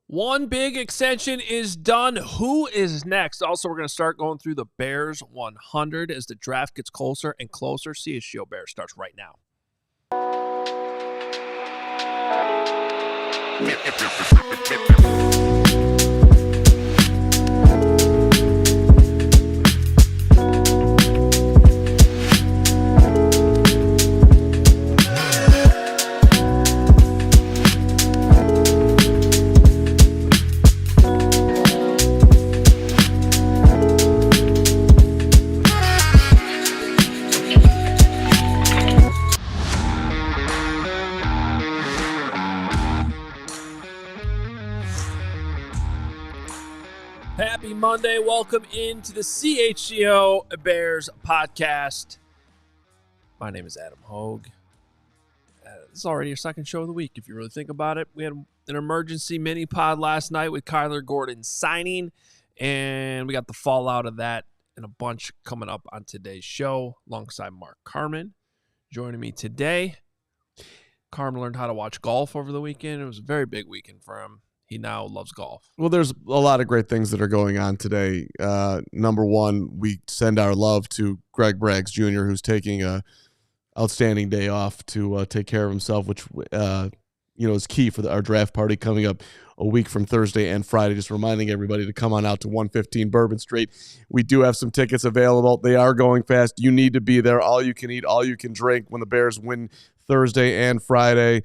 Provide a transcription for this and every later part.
One big extension is done. Who is next? Also, we're going to start going through the Bears 100 as the draft gets closer and closer. CHGO Bears starts right now. Happy Monday. Welcome into the CHGO Bears Podcast. My name is Adam Hoge. This is already your second show of the week, if you really think about it. We had an emergency mini pod last night with Kyler Gordon signing, and we got the fallout of that and a bunch coming up on today's show alongside Mark Carman. Joining me today, Carman learned how to watch golf over the weekend. It was a very big weekend for him. He now loves golf. Well, there's a lot of great things that are going on today. Number one, we send our love to Greg Braggs Jr., who's taking a outstanding day off to take care of himself, which is key for our draft party coming up a week from Thursday and Friday. Just reminding everybody to come on out to 115 Bourbon Street. We do have some tickets available. They are going fast. You need to be there. All you can eat, all you can drink when the Bears win Thursday and Friday,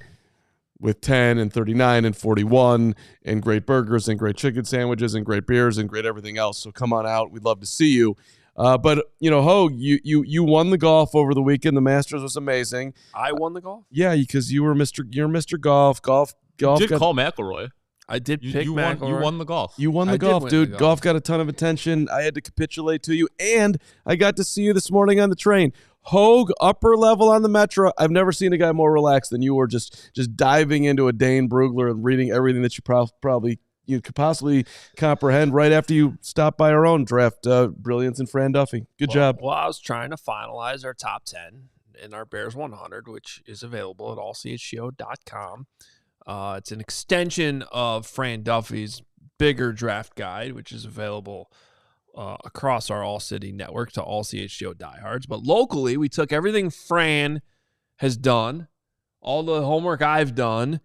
with 10 and 39 and 41 and great burgers and great chicken sandwiches and great beers and great everything else. So come on out. We'd love to see you. But Hoge, you won the golf over the weekend. The Masters was amazing. I won the golf? Yeah, because you're Mr. Golf. Golf. You did call McElroy. I did pick McElroy. You won the golf. You won the golf, dude. Golf got a ton of attention. I had to capitulate to you, and I got to see you this morning on the train. Hoge, upper level on the Metro. I've never seen a guy more relaxed than you were, just diving into a Dane Brugler and reading everything that you probably could possibly comprehend right after you stopped by our own draft brilliance and Fran Duffy. Good job. Well, I was trying to finalize our top 10 in our Bears 100, which is available at ALLCITY.com. It's an extension of Fran Duffy's bigger draft guide, which is available across our All-City network to all CHGO diehards. But locally, we took everything Fran has done, all the homework I've done,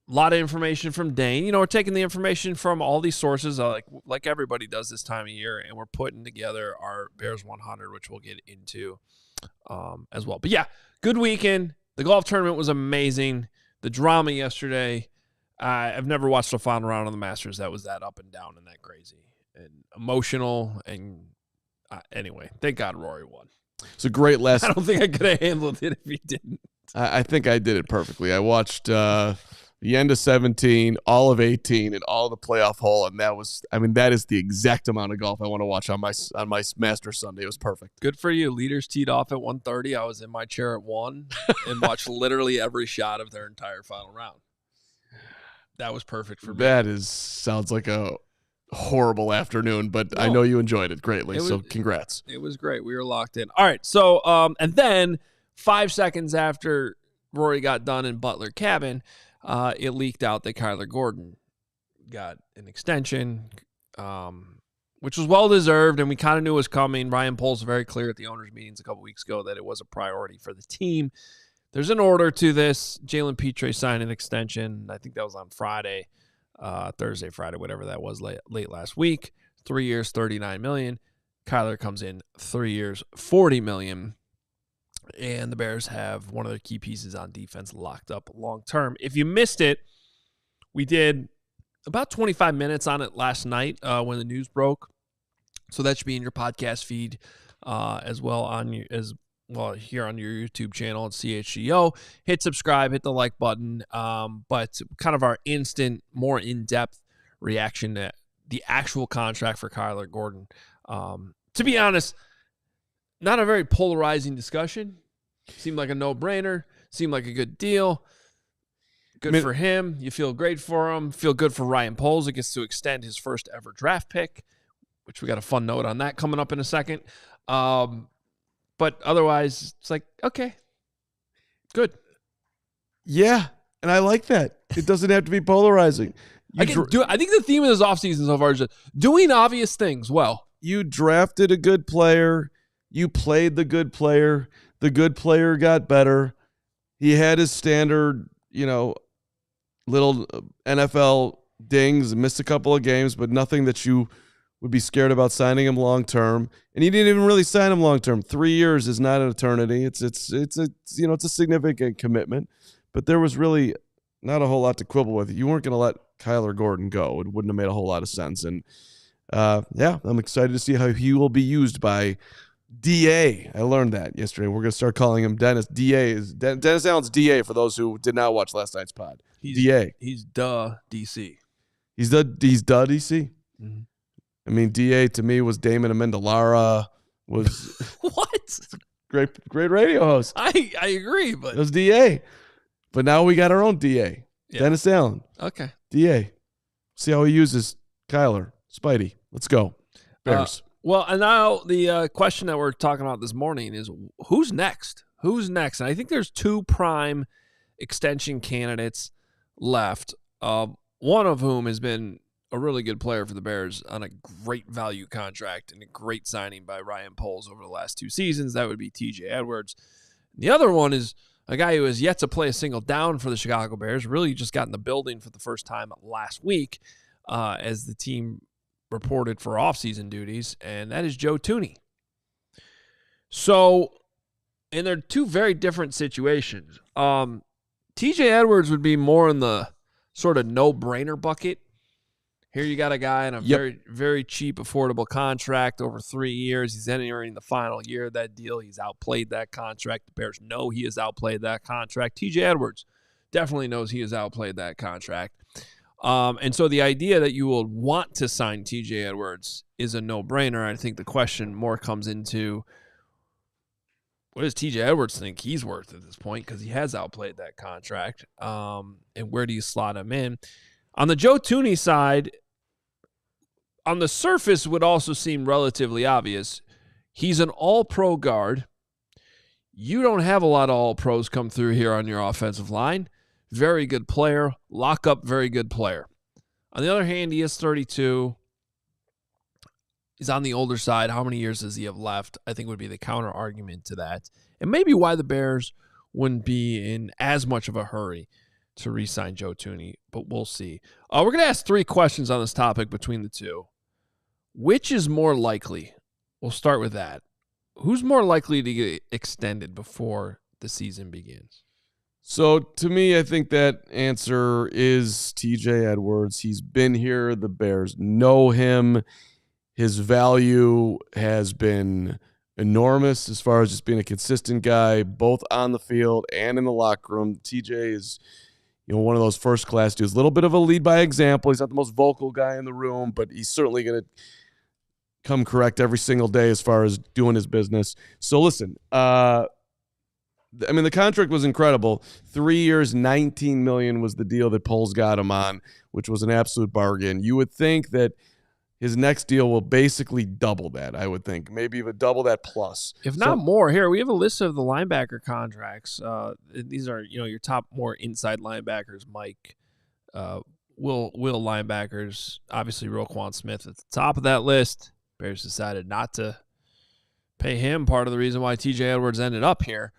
a lot of information from Dane. We're taking the information from all these sources, like everybody does this time of year, and we're putting together our Bears 100, which we'll get into as well. But yeah, good weekend. The golf tournament was amazing. The drama yesterday, I've never watched a final round of the Masters that was that up and down and that crazy and emotional. And anyway, thank God Rory won. It's a great last. I don't think I could have handled it if he didn't. I think I did it perfectly. I watched the end of 17, all of 18, and all of the playoff hole, and that is the exact amount of golf I want to watch on my Master Sunday. It was perfect. Good for you. Leaders teed off at 1:30. I was in my chair at 1 and watched literally every shot of their entire final round. That was perfect for me. Sounds like a horrible afternoon, but no, I know you enjoyed it greatly, so congrats. It was great. We were locked in. All right, so and then 5 seconds after Rory got done in Butler Cabin, it leaked out that Kyler Gordon got an extension, which was well-deserved, and we kind of knew it was coming. Ryan Poles was very clear at the owners' meetings a couple weeks ago that it was a priority for the team. There's an order to this. Jalen Petre signed an extension. I think that was on Friday, Thursday, Friday, whatever that was, late last week. 3 years, $39 million. Kyler comes in 3 years, $40 million. And the Bears have one of their key pieces on defense locked up long term. If you missed it, we did about 25 minutes on it last night when the news broke. So that should be in your podcast feed as well here on your YouTube channel at CHGO. Hit subscribe, hit the like button. But kind of our instant, more in-depth reaction to the actual contract for Kyler Gordon. To be honest, not a very polarizing discussion. Seemed like a no-brainer. Seemed like a good deal. Good for him. You feel great for him. Feel good for Ryan Poles. It gets to extend his first ever draft pick, which we got a fun note on that coming up in a second. But otherwise, it's like, okay, good. Yeah. And I like that. It doesn't have to be polarizing. I think the theme of this offseason so far is just doing obvious things well. You drafted a good player. You played the good player. The good player got better. He had his standard, little NFL dings, missed a couple of games, but nothing that you would be scared about signing him long term. And you didn't even really sign him long term. 3 years is not an eternity. It's a significant commitment. But there was really not a whole lot to quibble with. You weren't going to let Kyler Gordon go. It wouldn't have made a whole lot of sense. And I'm excited to see how he will be used by DA. I learned that yesterday. We're going to start calling him Dennis. DA is Dennis Allen's DA for those who did not watch last night's pod. DA. He's DC. He's the DC. Mm-hmm. I mean, DA to me was Damon Amendolara. Was what? Great radio host. I agree, but it was DA. But now we got our own DA, Dennis Allen. Okay. DA. See how he uses Kyler. Spidey. Let's go. Bears. Well, and now the question that we're talking about this morning is who's next? Who's next? And I think there's 2 prime extension candidates left, one of whom has been a really good player for the Bears on a great value contract and a great signing by Ryan Poles over the last 2 seasons. That would be TJ Edwards. The other one is a guy who has yet to play a single down for the Chicago Bears, really just got in the building for the first time last week as the team reported for offseason duties, and that is Joe Thuney. So, and they're 2 very different situations. TJ Edwards would be more in the sort of no-brainer bucket. Here you got a guy in a very, very cheap, affordable contract over 3 years. He's entering the final year of that deal. He's outplayed that contract. The Bears know he has outplayed that contract. TJ Edwards definitely knows he has outplayed that contract. And so the idea that you will want to sign TJ Edwards is a no-brainer. I think the question more comes into what does TJ Edwards think he's worth at this point, because he has outplayed that contract. And where do you slot him in? On the Joe Thuney side, on the surface would also seem relatively obvious. He's an all-pro guard. You don't have a lot of all-pros come through here on your offensive line. Very good player. Lock up, very good player. On the other hand, he is 32. He's on the older side. How many years does he have left? I think would be the counter argument to that. And maybe why the Bears wouldn't be in as much of a hurry to re-sign Joe Thuney, but we'll see. We're going to ask 3 questions on this topic between the 2. Which is more likely? We'll start with that. Who's more likely to get extended before the season begins? So, to me, I think that answer is TJ Edwards. He's been here. The Bears know him. His value has been enormous as far as just being a consistent guy, both on the field and in the locker room. TJ is one of those first-class dudes. A little bit of a lead by example. He's not the most vocal guy in the room, but he's certainly going to come correct every single day as far as doing his business. So, listen, the contract was incredible. 3 years, $19 million was the deal that Poles got him on, which was an absolute bargain. You would think that his next deal will basically double that, I would think. Maybe even double that plus. If not more. Here, we have a list of the linebacker contracts. These are, your top more inside linebackers, Mike. Will linebackers. Obviously, Roquan Smith at the top of that list. Bears decided not to pay him. Part of the reason why TJ Edwards ended up here.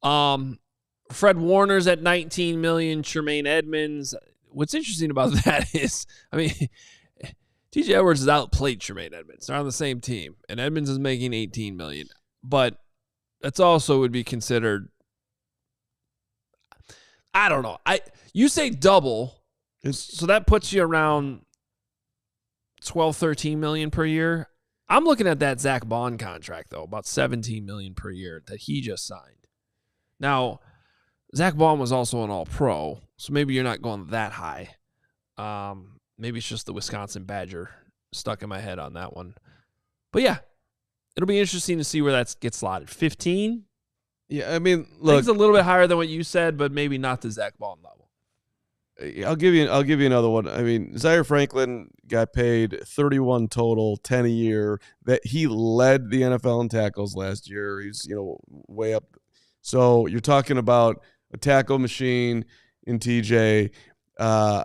Fred Warner's at $19 million. Tremaine Edmonds. What's interesting about that is, TJ Edwards has outplayed Tremaine Edmonds. They're on the same team, and Edmonds is making $18 million. But that's also would be considered. I don't know. You say double, so that puts you around $12-13 million per year. I'm looking at that Zach Bond contract though, about $17 million per year that he just signed. Now, Zach Bond was also an All-Pro, so maybe you're not going that high. Maybe it's just the Wisconsin Badger stuck in my head on that one. But yeah, it'll be interesting to see where that gets slotted. 15? Yeah, look, it's a little bit higher than what you said, but maybe not the Zach Bond level. I'll give you another one. Zaire Franklin got paid 31 total, 10 a year. That he led the NFL in tackles last year. He's way up. So you're talking about a tackle machine. in TJ. I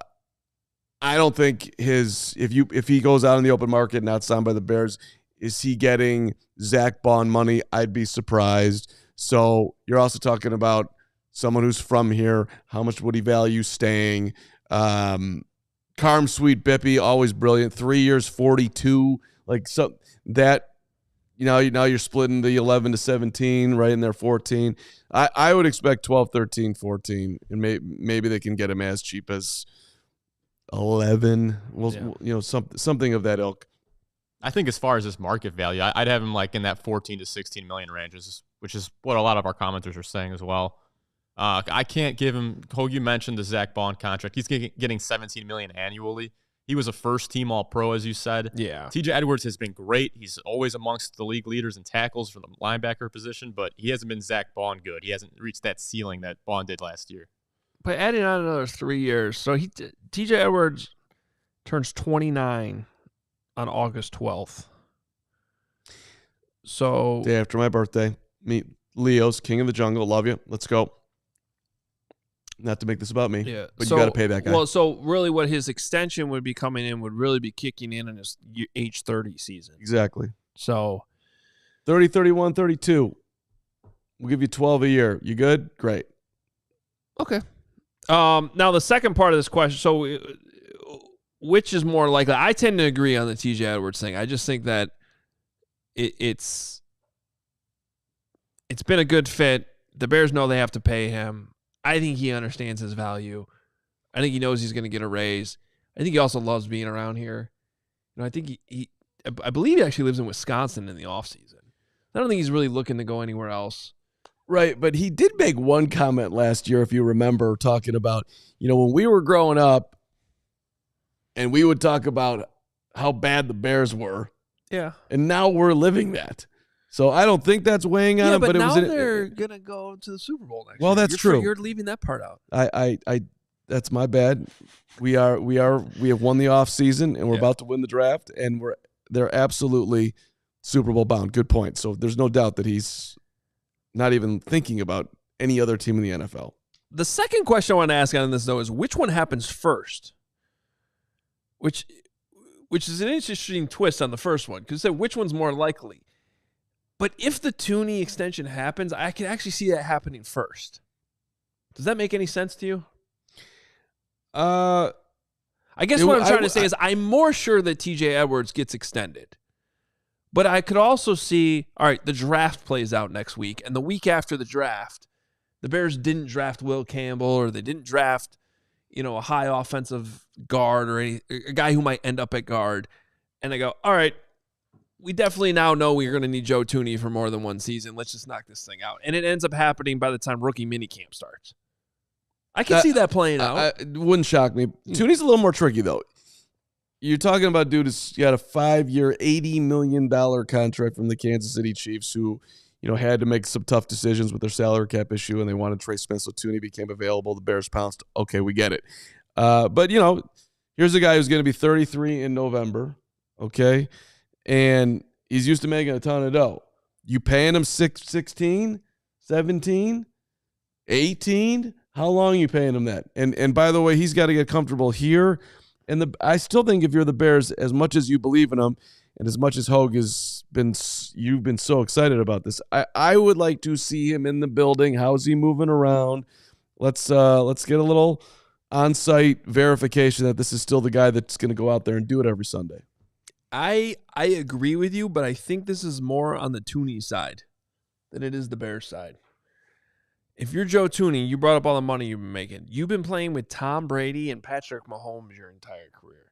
don't think if he goes out in the open market and not signed by the Bears, is he getting Zach Bond money? I'd be surprised. So you're also talking about someone who's from here. How much would he value staying? Carm Sweet Bippy, always brilliant. 3 years, 42. Like so that, now you're splitting the 11 to 17, right in there, 14. I would expect 12, 13, 14, and maybe they can get him as cheap as 11. Something of that ilk. I think as far as his market value, I'd have him like in that 14 to 16 million ranges, which is what a lot of our commenters are saying as well. I can't give him. Hoge, you mentioned the Zach Bond contract. He's getting 17 million annually. He was a first-team All-Pro, as you said. Yeah. TJ Edwards has been great. He's always amongst the league leaders in tackles for the linebacker position, but he hasn't been Zach Bond good. He hasn't reached that ceiling that Bond did last year. But adding on another 3 years, so TJ Edwards turns 29 on August 12th. So day after my birthday. Meet Leo's King of the Jungle. Love you. Let's go. Not to make this about me, but you got to pay that guy. Well, so really what his extension would be coming in would really be kicking in his age 30 season. Exactly. So 30, 31, 32. We'll give you 12 a year. You good? Great. Okay. Now the second part of this question, so which is more likely? I tend to agree on the TJ Edwards thing. I just think that it's been a good fit. The Bears know they have to pay him. I think he understands his value. I think he knows he's going to get a raise. I think he also loves being around here. I think I believe he actually lives in Wisconsin in the offseason. I don't think he's really looking to go anywhere else. Right, but he did make one comment last year, if you remember, talking about, when we were growing up and we would talk about how bad the Bears were. Yeah. And now we're living that. So I don't think that's weighing on him. But now they're going to go to the Super Bowl next year. Well, that's true. You're leaving that part out. I that's my bad. We have won the offseason and we're about to win the draft, and they're absolutely Super Bowl bound. Good point. So there's no doubt that he's not even thinking about any other team in the NFL. The second question I want to ask on this, though, is which one happens first? Which is an interesting twist on the first one, because which one's more likely? But if the Thuney extension happens, I can actually see that happening first. Does that make any sense to you? I guess what I'm trying to say is I'm more sure that TJ Edwards gets extended. But I could also see, all right, the draft plays out next week, and the week after the draft, the Bears didn't draft Will Campbell, or they didn't draft, a high offensive guard or a guy who might end up at guard. And I go, all right, we definitely now know we're going to need Joe Thuney for more than one season. Let's just knock this thing out. And it ends up happening by the time rookie minicamp starts. I can see that playing out. It wouldn't shock me. Thuney's a little more tricky, though. You're talking about a dude who's got a 5-year, $80 million contract from the Kansas City Chiefs, who, had to make some tough decisions with their salary cap issue, and they wanted Trey Smith, so Thuney became available. The Bears pounced. Okay, we get it. But, here's a guy who's going to be 33 in November, okay? And he's used to making a ton of dough. You paying him 16, 17, 18? How long are you paying him that? And by the way, he's got to get comfortable here. And I still think if you're the Bears, as much as you believe in him and as much as Hoge you've been so excited about this, I would like to see him in the building. How's he moving around? Let's get a little on-site verification that this is still the guy that's going to go out there and do it every Sunday. I agree with you, but I think this is more on the Thuney side than it is the Bears side. If you're Joe Thuney, you brought up all the money you've been making. You've been playing with Tom Brady and Patrick Mahomes your entire career.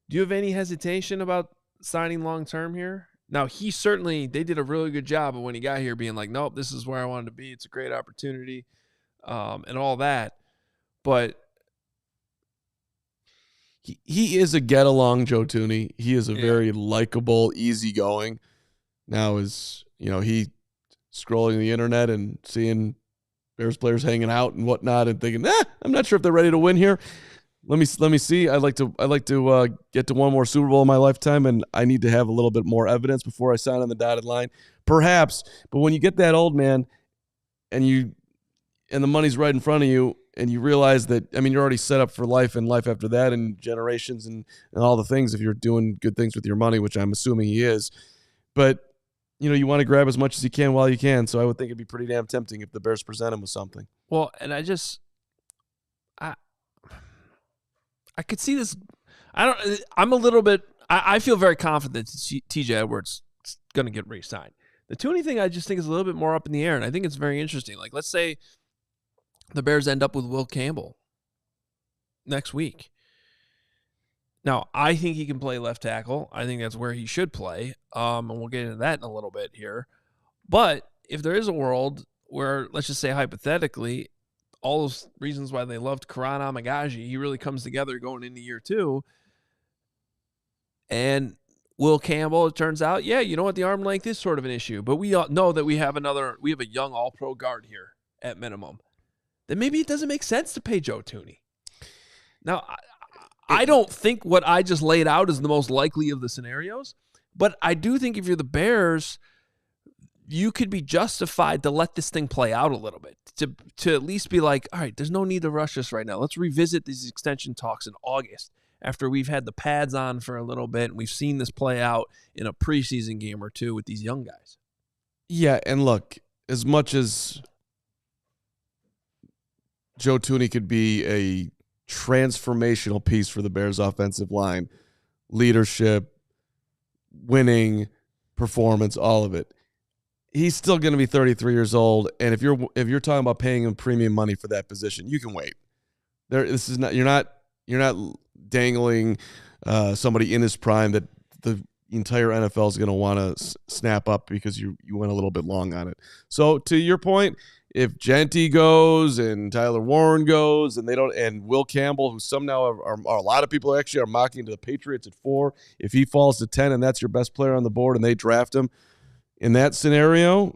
Do you have any hesitation about signing long-term here? Now, they did a really good job of when he got here being like, nope, this is where I wanted to be. It's a great opportunity and all that. But he is a get-along Joe Thuney. He is a very likable, easygoing. Now is, he scrolling the internet and seeing Bears players hanging out and whatnot and thinking, I'm not sure if they're ready to win here. Let me see. I'd like to get to one more Super Bowl in my lifetime, and I need to have a little bit more evidence before I sign on the dotted line. Perhaps, but when you get that old, man, and and the money's right in front of you, and you realize that, I mean, you're already set up for life and life after that and generations and all the things if you're doing good things with your money, which I'm assuming he is. But, you want to grab as much as you can while you can. So I would think it'd be pretty damn tempting if the Bears present him with something. Well, and I could see this. I feel very confident that TJ Edwards is going to get re-signed. The Thuney thing I just think is a little bit more up in the air, and I think it's very interesting. Like, let's say the Bears end up with Will Campbell next week. Now, I think he can play left tackle. I think that's where he should play, and we'll get into that in a little bit here. But if there is a world where, let's just say hypothetically, all those reasons why they loved Karan Amagaji, he really comes together going into year 2, and Will Campbell, it turns out, the arm length is sort of an issue, but we all know that we have a young all-pro guard here at minimum. Then maybe it doesn't make sense to pay Joe Thuney. Now, I don't think what I just laid out is the most likely of the scenarios, but I do think if you're the Bears, you could be justified to let this thing play out a little bit, to at least be like, all right, there's no need to rush this right now. Let's revisit these extension talks in August after we've had the pads on for a little bit and we've seen this play out in a preseason game or two with these young guys. Yeah, and look, as much as Joe Thuney could be a transformational piece for the Bears offensive line, leadership, winning, performance, all of it, he's still going to be 33 years old, and if you're talking about paying him premium money for that position, you can wait. You're not dangling somebody in his prime that the entire NFL is going to want to snap up because you went a little bit long on it. So to your point, if Genty goes and Tyler Warren goes and Will Campbell, who some now are a lot of people actually are mocking to the Patriots at 4, if he falls to 10 and that's your best player on the board and they draft him, in that scenario,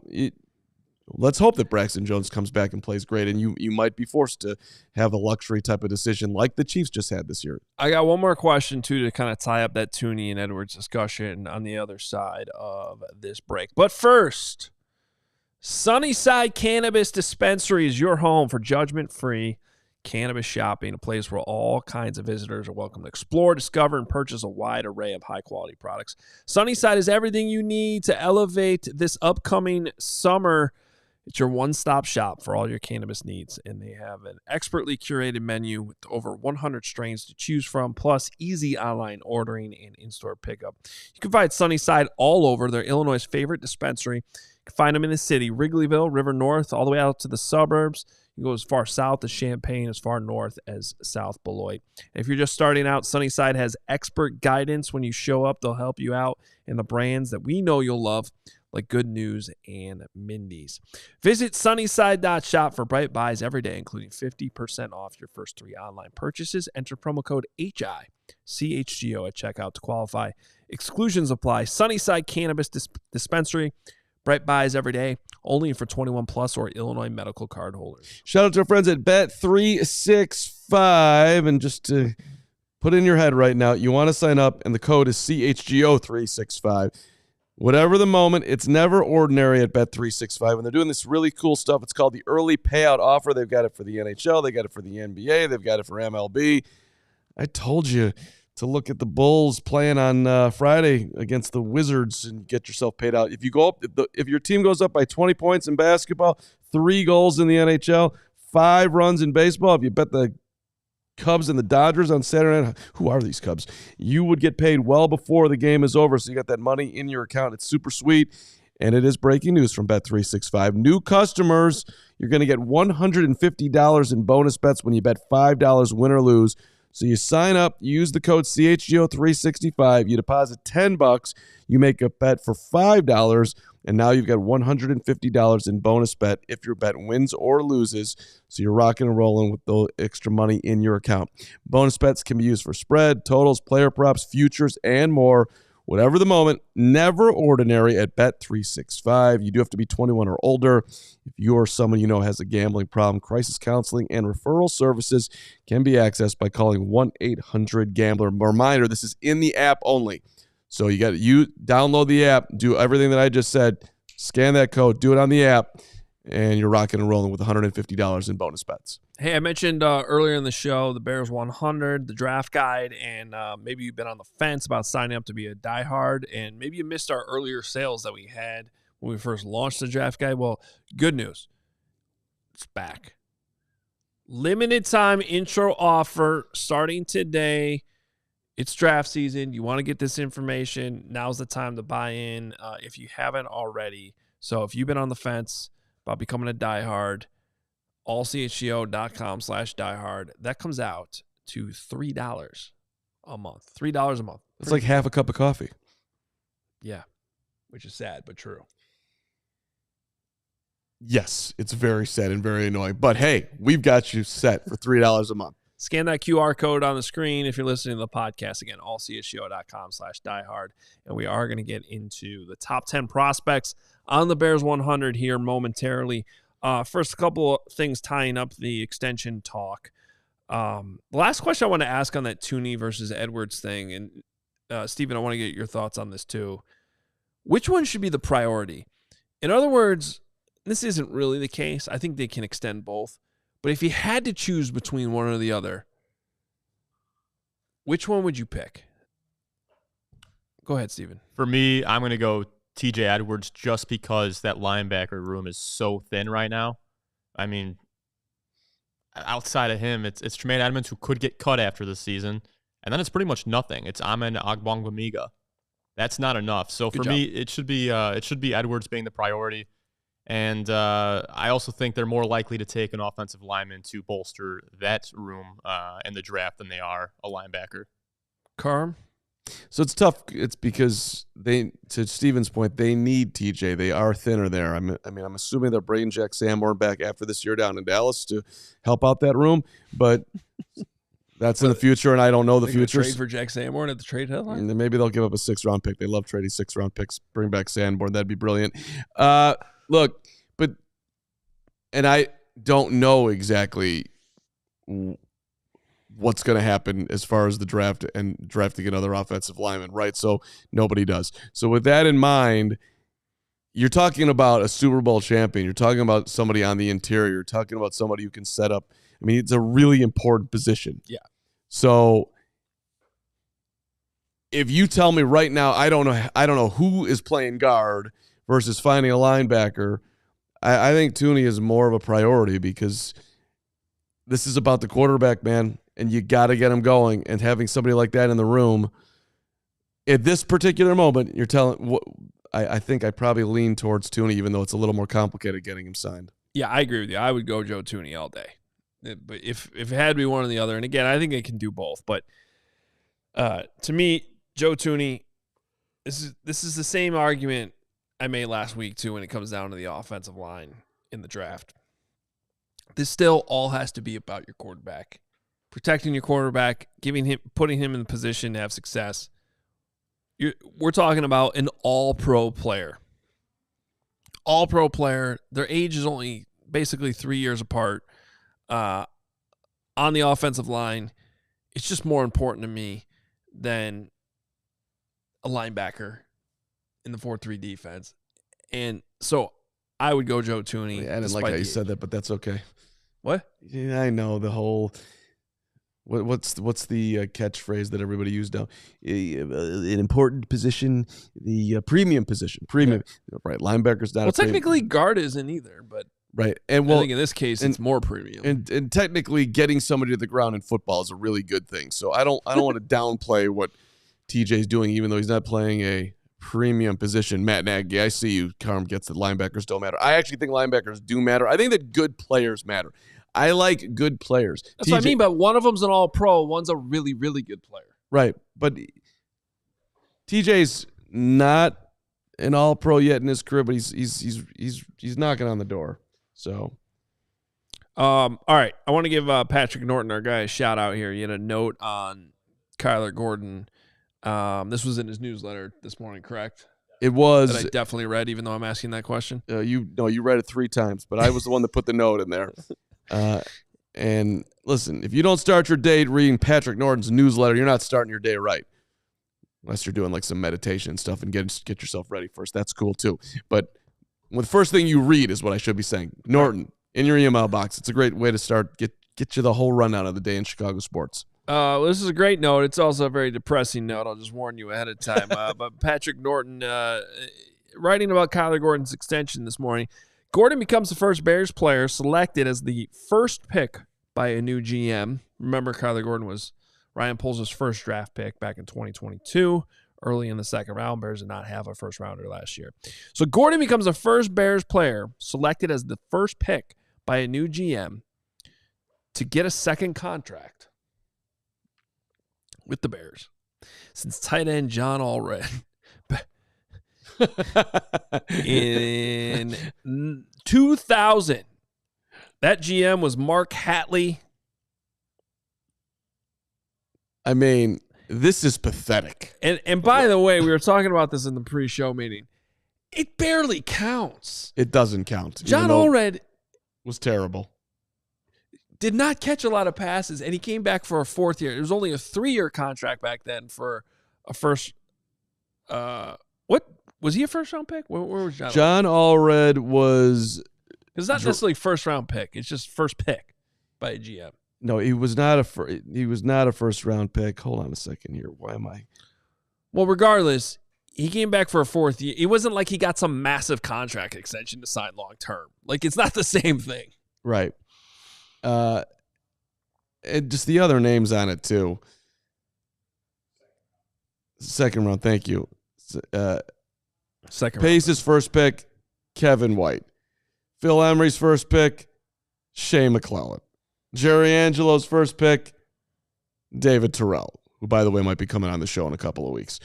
let's hope that Braxton Jones comes back and plays great, and you might be forced to have a luxury type of decision like the Chiefs just had this year. I got one more question, too, to kind of tie up that Thuney and Edwards discussion on the other side of this break. But first, Sunnyside Cannabis Dispensary is your home for judgment-free cannabis shopping, a place where all kinds of visitors are welcome to explore, discover, and purchase a wide array of high-quality products. Sunnyside is everything you need to elevate this upcoming summer. It's your one-stop shop for all your cannabis needs, and they have an expertly curated menu with over 100 strains to choose from, plus easy online ordering and in-store pickup. You can find Sunnyside all over. They're Illinois' favorite dispensary. You can find them in the city, Wrigleyville, River North, all the way out to the suburbs. You can go as far south as Champaign, as far north as South Beloit. And if you're just starting out, Sunnyside has expert guidance. When you show up, they'll help you out in the brands that we know you'll love, like Good News and Mindy's. Visit sunnyside.shop for bright buys every day, including 50% off your first 3 online purchases. Enter promo code CHGO at checkout to qualify. Exclusions apply. Sunnyside Cannabis Dispensary. Bright buys every day, only for 21 plus or Illinois medical card holders. Shout out to our friends at Bet365. And just to put in your head right now, you want to sign up, and the code is CHGO365. Whatever the moment, it's never ordinary at Bet365. And they're doing this really cool stuff. It's called the early payout offer. They've got it for the NHL. They got it for the NBA. They've got it for MLB. I told you to look at the Bulls playing on Friday against the Wizards and get yourself paid out. If you go up, if your team goes up by 20 points in basketball, 3 goals in the NHL, 5 runs in baseball, if you bet the Cubs and the Dodgers on Saturday night, who are these Cubs? You would get paid well before the game is over, so you got that money in your account. It's super sweet, and it is breaking news from Bet365. New customers, you're going to get $150 in bonus bets when you bet $5 win or lose. So you sign up, you use the code CHGO365, you deposit $10, you make a bet for $5, and now you've got $150 in bonus bet if your bet wins or loses. So you're rocking and rolling with the extra money in your account. Bonus bets can be used for spread, totals, player props, futures, and more. Whatever the moment, never ordinary at Bet365. You do have to be 21 or older. If you or someone you know has a gambling problem, crisis counseling and referral services can be accessed by calling 1-800-GAMBLER. Reminder, this is in the app only. So you download the app, do everything that I just said, scan that code, do it on the app, and you're rocking and rolling with $150 in bonus bets. Hey, I mentioned earlier in the show the Bears 100, the draft guide, and maybe you've been on the fence about signing up to be a diehard, and maybe you missed our earlier sales that we had when we first launched the draft guide. Well, good news. It's back. Limited time intro offer starting today. It's draft season. You want to get this information. Now's the time to buy in if you haven't already. So if you've been on the fence about becoming a diehard, allchgo.com/diehard. That comes out to $3 a month. $3 a month. It's like half a cup of coffee. Yeah, which is sad, but true. Yes, it's very sad and very annoying. But hey, we've got you set for $3 a month. Scan that QR code on the screen if you're listening to the podcast. Again, allchgo.com/diehard. And we are going to get into the top 10 prospects on the Bears 100 here momentarily. First, a couple of things tying up the extension talk. The last question I want to ask on that Thuney versus Edwards thing, and Steven, I want to get your thoughts on this too. Which one should be the priority? In other words, this isn't really the case. I think they can extend both. But if you had to choose between one or the other, which one would you pick? Go ahead, Steven. For me, I'm going to go TJ Edwards just because that linebacker room is so thin right now. I mean, outside of him, it's Tremaine Edmonds who could get cut after the season, and then it's pretty much nothing. It's Amen Ogbongbemiga. That's not enough. So for me, it should be Edwards being the priority. And I also think they're more likely to take an offensive lineman to bolster that room in the draft than they are a linebacker. Carm? So it's tough. It's because to Steven's point, they need TJ. They are thinner there. I mean, I'm assuming they're bringing Jack Sanborn back after this year down in Dallas to help out that room, but that's in the future, and I don't know the future. Trade for Jack Sanborn at the trade deadline? And then maybe they'll give up a 6th-round pick. They love trading 6th-round picks. Bring back Sanborn. That'd be brilliant. Look, and I don't know exactly what's going to happen as far as the draft and drafting another offensive lineman, right? So nobody does. So with that in mind, you're talking about a Super Bowl champion. You're talking about somebody on the interior. You're talking about somebody who can set up. I mean, it's a really important position. Yeah. So if you tell me right now, I don't know who is playing guard versus finding a linebacker, I think Thuney is more of a priority because this is about the quarterback, man, and you got to get him going. And having somebody like that in the room at this particular moment, you're telling. I think I probably lean towards Thuney, even though it's a little more complicated getting him signed. Yeah, I agree with you. I would go Joe Thuney all day. But if it had to be one or the other, and again, I think they can do both. But to me, Joe Thuney, this is the same argument I made last week too when it comes down to the offensive line in the draft. This still all has to be about your quarterback. Protecting your quarterback, putting him in the position to have success. We're talking about an all-pro player. All-pro player. Their age is only basically 3 years apart. On the offensive line, it's just more important to me than a linebacker in the 4-3 defense. And so I would go Joe Thuney. I didn't like how you said that, but that's okay. What? Yeah, I know the whole. What's the catchphrase that everybody used now? An important position, the premium position. Premium, yeah. Right? Linebacker's not. Well, technically, guard isn't either, but right. And well, I think in this case, it's more premium. And technically, getting somebody to the ground in football is a really good thing. So I don't want to downplay what TJ's doing, even though he's not playing a premium position. Matt Nagy, I see you. Carm gets that linebackers don't matter. I actually think linebackers do matter. I think that good players matter. I like good players. That's what I mean, but one of them's an all-pro, one's a really, really good player. Right, but TJ's not an all-pro yet in his career, but he's knocking on the door. So, all right, I want to give Patrick Norton, our guy, a shout out here. He had a note on Kyler Gordon. This was in his newsletter this morning, correct? It was. That I definitely read, even though I'm asking that question. You read it 3 times, but I was the one that put the note in there. And listen, if you don't start your day reading Patrick Norton's newsletter, you're not starting your day right. Unless you're doing like some meditation and stuff and get yourself ready first. That's cool too. But Well, the first thing you read is what I should be saying. Norton, in your email box. It's a great way to start. Get you the whole rundown of the day in Chicago sports. Well, this is a great note. It's also a very depressing note. I'll just warn you ahead of time. But Patrick Norton writing about Kyler Gordon's extension this morning. Gordon becomes the first Bears player selected as the first pick by a new GM. Remember, Kyler Gordon was Ryan Poles' first draft pick back in 2022. Early in the second round, Bears did not have a first rounder last year. So Gordon becomes the first Bears player selected as the first pick by a new GM to get a second contract with the Bears since tight end John Allred in 2000. That GM was Mark Hatley. I mean, this is pathetic. And by the way, we were talking about this in the pre-show meeting. It barely counts. It doesn't count. John Allred was terrible. Did not catch a lot of passes, and he came back for a fourth year. It was only a 3-year contract back then for a first. What was he a first-round pick? Where was John? John Allred was. It's not necessarily first-round pick. It's just first pick by a GM. No, he was not a first-round pick. Hold on a second here. Why am I? Well, regardless, he came back for a fourth year. It wasn't like he got some massive contract extension to sign long-term. Like, it's not the same thing. Right. And just the other names on it too. Second round, thank you. Second Pace's first pick, Kevin White. Phil Emery's first pick, Shea McClellan. Jerry Angelo's first pick, David Terrell, who, by the way, might be coming on the show in a couple of weeks.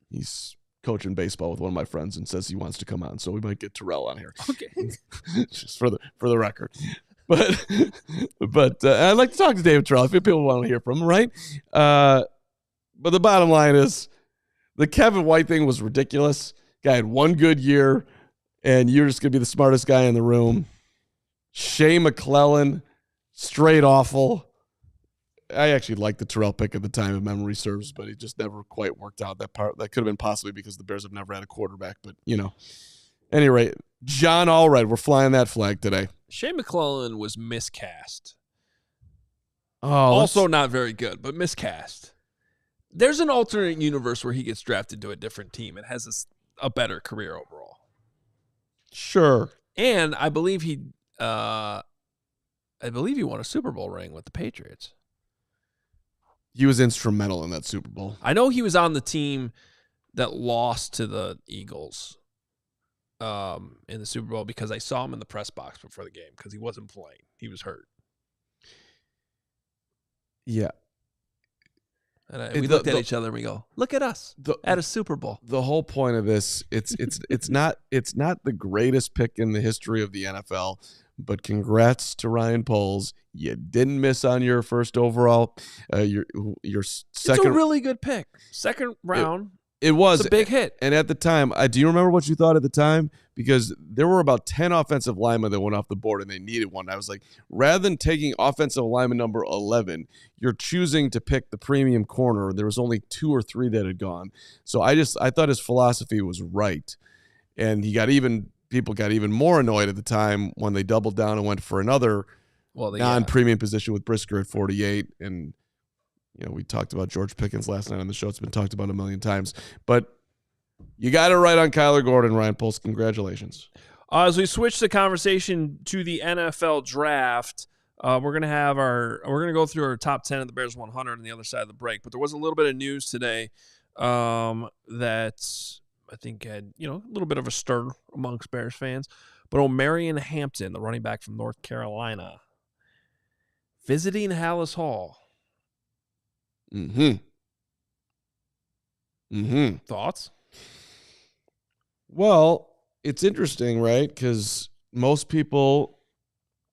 He's coaching baseball with one of my friends and says he wants to come on, so we might get Terrell on here. Okay. Just for the record. But I'd like to talk to David Terrell if people want to hear from him, right? But the bottom line is the Kevin White thing was ridiculous. Guy had one good year, and you're just going to be the smartest guy in the room. Shea McClellan, straight awful. I actually liked the Terrell pick at the time, if memory serves, but it just never quite worked out. That could have been possibly because the Bears have never had a quarterback, but, Any rate, John Allred, we're flying that flag today. Shea McClellan was miscast. Oh, also not very good, but miscast. There's an alternate universe where he gets drafted to a different team and has a better career overall. Sure. And I believe he won a Super Bowl ring with the Patriots. He was instrumental in that Super Bowl. I know he was on the team that lost to the Eagles in the Super Bowl because I saw him in the press box before the game because he wasn't playing. He was hurt. Yeah. And we looked at each other and we go, "Look at us at a Super Bowl." The whole point of this, it's not the greatest pick in the history of the NFL, but congrats to Ryan Poles. You didn't miss on your first overall. Your second. It's a really good pick. Second round. It was a big hit. And at the time, do you remember what you thought at the time? Because there were about 10 offensive linemen that went off the board and they needed one. I was like, rather than taking offensive lineman number 11, you're choosing to pick the premium corner. There was only 2 or 3 that had gone. So I thought his philosophy was right. And people got even more annoyed at the time when they doubled down and went for another non-premium position with Brisker at 48. And we talked about George Pickens last night on the show. It's been talked about a million times. But you got it right on Kyler Gordon, Ryan Poles. Congratulations. As we switch the conversation to the NFL draft, we're gonna go through our top 10 of the Bears 100 on the other side of the break. But there was a little bit of news today that I think had a little bit of a stir amongst Bears fans. But O'Marion Hampton, the running back from North Carolina, visiting Hallis Hall. Thoughts? Well, it's interesting, right? Because most people,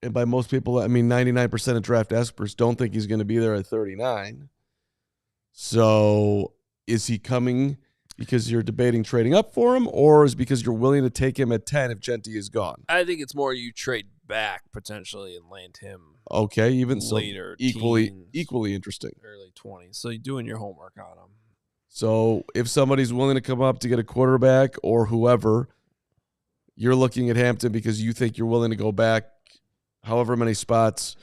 and by most people, I mean 99% of draft experts don't think he's going to be there at 39. So is he coming because you're debating trading up for him, or is it because you're willing to take him at 10 if Genty is gone? I think it's more you trade back potentially and land him. Okay, even later, so, equally interesting. Early 20s. So you're doing your homework on him. So if somebody's willing to come up to get a quarterback or whoever, you're looking at Hampton because you think you're willing to go back however many spots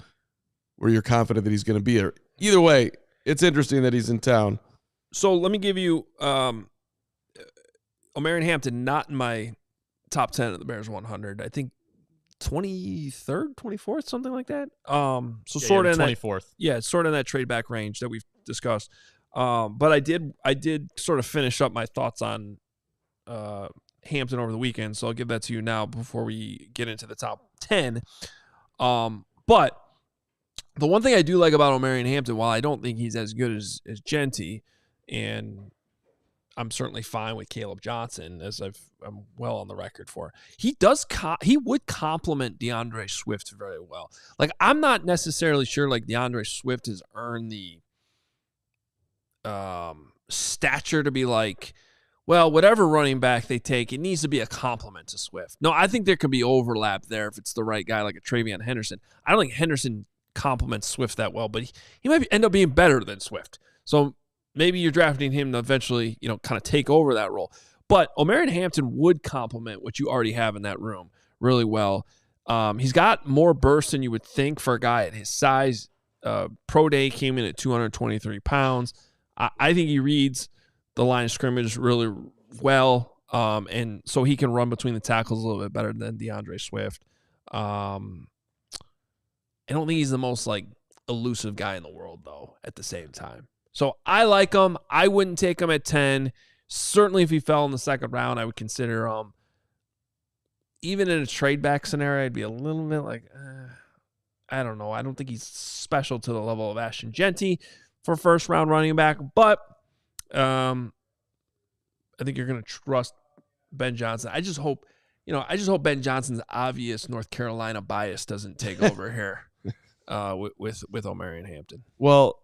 where you're confident that he's going to be there. Either way, it's interesting that he's in town. So let me give you Omarion Hampton, not in my top 10 of the Bears 100. I think 23rd, 24th, something like that. Sort of in 24th. Sort of in that trade back range that we've discussed. But I did sort of finish up my thoughts on Hampton over the weekend, so I'll give that to you now before we get into the top 10. But the one thing I do like about Omarion Hampton, while I don't think he's as good as Genty, and I'm certainly fine with Caleb Johnson, as I'm well on the record for, he would complement DeAndre Swift very well. Like, I'm not necessarily sure like DeAndre Swift has earned the stature to be like, well, whatever running back they take, it needs to be a complement to Swift. No, I think there could be overlap there if it's the right guy, like a Travion Henderson. I don't think Henderson complements Swift that well, but he might end up being better than Swift. So maybe you're drafting him to eventually, kind of take over that role. But Omarion Hampton would complement what you already have in that room really well. He's got more burst than you would think for a guy at his size. Pro day came in at 223 pounds. I think he reads the line of scrimmage really well, and so he can run between the tackles a little bit better than DeAndre Swift. I don't think he's the most like elusive guy in the world, though, at the same time. So I like him. I wouldn't take him at 10. Certainly if he fell in the second round, I would consider him. Even in a trade back scenario, I'd be a little bit like, I don't know. I don't think he's special to the level of Ashton Genty for first round running back, but I think you're going to trust Ben Johnson. I just hope Ben Johnson's obvious North Carolina bias doesn't take over here with Omarion Hampton. Well,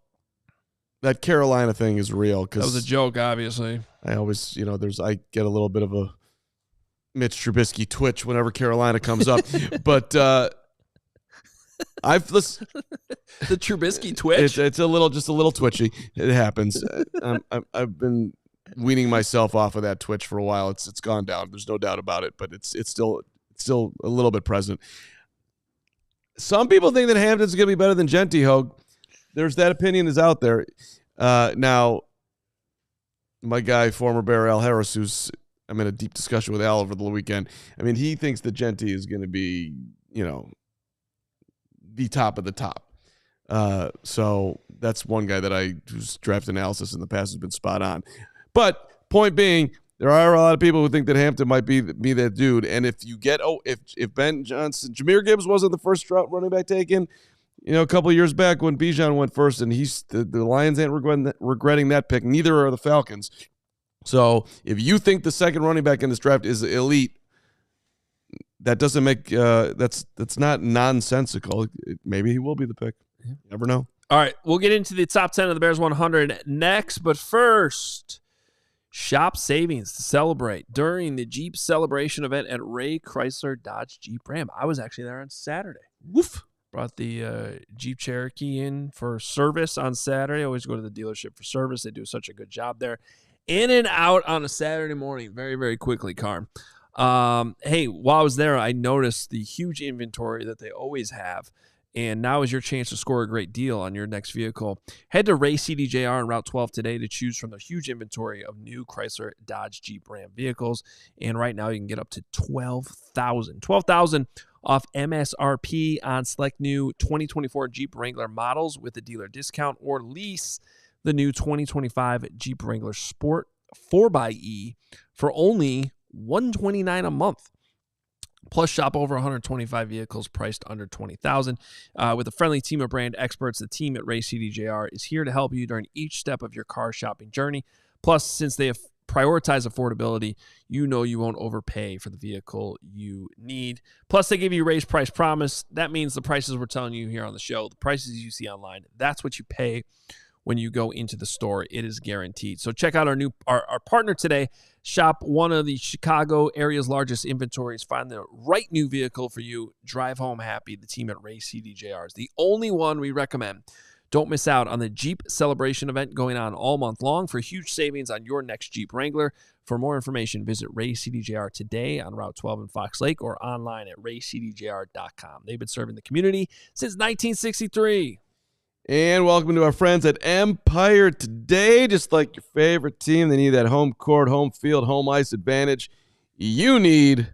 that Carolina thing is real. That was a joke, obviously. I always, I get a little bit of a Mitch Trubisky twitch whenever Carolina comes up, but I've listened. The Trubisky twitch. It's just a little twitchy. It happens. I've been weaning myself off of that twitch for a while. It's gone down. There's no doubt about it, but it's still a little bit present. Some people think that Hampton's going to be better than Genty, Hoge. There's that opinion is out there. Now, my guy, former Bear Al Harris, who's I'm in a deep discussion with Al over the weekend. I mean, he thinks that Genty is going to be, the top of the top. So that's one guy that whose draft analysis in the past has been spot on. But point being, there are a lot of people who think that Hampton might be that dude. And if you get if Ben Johnson, Jahmyr Gibbs wasn't the first running back taken, a couple of years back when Bijan went first, and the Lions ain't regretting that pick. Neither are the Falcons. So if you think the second running back in this draft is elite, that doesn't make that's not nonsensical. Maybe he will be the pick. You never know. All right, we'll get into the top 10 of the Bears 100 next, but first, shop savings to celebrate during the Jeep celebration event at Ray Chrysler Dodge Jeep Ram. I was actually there on Saturday. Woof. Brought the Jeep Cherokee in for service on Saturday. I always go to the dealership for service. They do such a good job there. In and out on a Saturday morning, very, very quickly, Carm. Hey, while I was there, I noticed the huge inventory that they always have. And now is your chance to score a great deal on your next vehicle. Head to Ray CDJR on Route 12 today to choose from the huge inventory of new Chrysler, Dodge, Jeep, Ram vehicles. And right now you can get up to $12,000 off MSRP on select new 2024 Jeep Wrangler models with a dealer discount, or lease the new 2025 Jeep Wrangler Sport 4xe for only $129 a month. Plus, shop over 125 vehicles priced under $20,000. With a friendly team of brand experts, the team at Ray CDJR is here to help you during each step of your car shopping journey. Plus, since they have prioritized affordability, you won't overpay for the vehicle you need. Plus, they give you Ray's price promise. That means the prices we're telling you here on the show, the prices you see online, that's what you pay when you go into the store. It is guaranteed. So check out our partner today. Shop one of the Chicago area's largest inventories. Find the right new vehicle for you. Drive home happy. The team at Ray CDJR is the only one we recommend. Don't miss out on the Jeep Celebration event going on all month long for huge savings on your next Jeep Wrangler. For more information, visit Ray CDJR today on Route 12 in Fox Lake or online at raycdjr.com. They've been serving the community since 1963. And welcome to our friends at Empire Today. Just like your favorite team, they need that home court, home field, home ice advantage. You need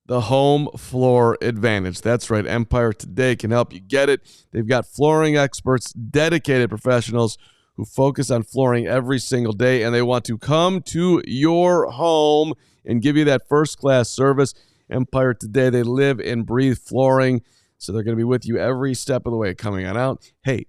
the home floor advantage. That's right. Empire Today can help you get it. They've got flooring experts, dedicated professionals who focus on flooring every single day, and they want to come to your home and give you that first-class service. Empire Today, they live and breathe flooring, so they're going to be with you every step of the way coming on out. Hey,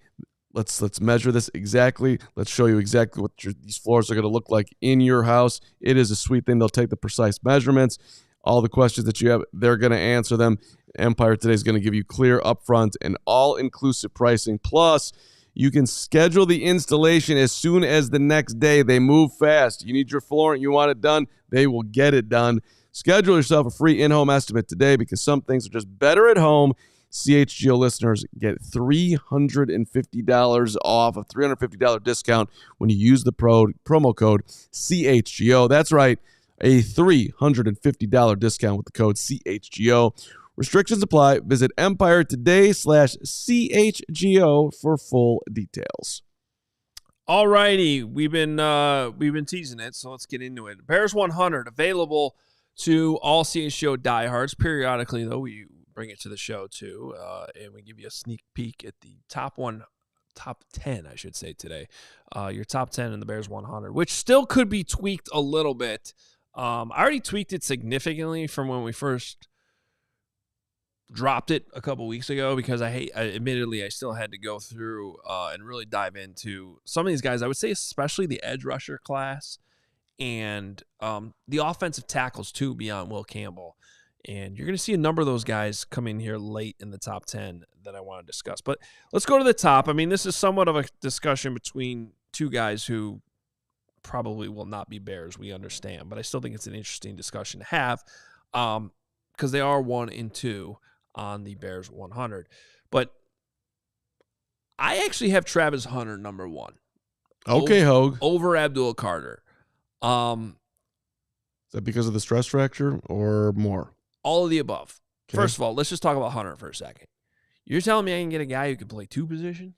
let's measure this exactly. Let's show you exactly what these floors are going to look like in your house. It is a sweet thing. They'll take the precise measurements. All the questions that you have, they're going to answer them. Empire Today is going to give you clear, upfront, and all-inclusive pricing. Plus, you can schedule the installation as soon as the next day. They move fast. You need your flooring, you want it done, they will get it done. Schedule yourself a free in-home estimate today because some things are just better at home. CHGO listeners get $350 off, a $350 discount when you use the promo code CHGO. That's right, a $350 discount with the code CHGO. Restrictions apply. Visit EmpireToday.com/CHGO for full details. All righty, we've been teasing it, so let's get into it. Bears 100 available to all CHGO diehards. Periodically, though, we bring it to the show too, and we give you a sneak peek at the top 10, I should say today. Your top 10 in the Bears 100, which still could be tweaked a little bit. I already tweaked it significantly from when we first dropped it a couple weeks ago because admittedly I still had to go through and really dive into some of these guys. I would say especially the edge rusher class and the offensive tackles too beyond Will Campbell. And you're going to see a number of those guys come in here late in the top 10 that I want to discuss. But let's go to the top. I mean, this is somewhat of a discussion between two guys who probably will not be Bears, we understand. But I still think it's an interesting discussion to have because they are 1 and 2 on the Bears 100. But I actually have Travis Hunter number 1. Okay, Hoge. Over Abdul Carter. Is that because of the stress fracture or more? All of the above. Okay. First of all, let's just talk about Hunter for a second. You're telling me I can get a guy who can play 2 positions?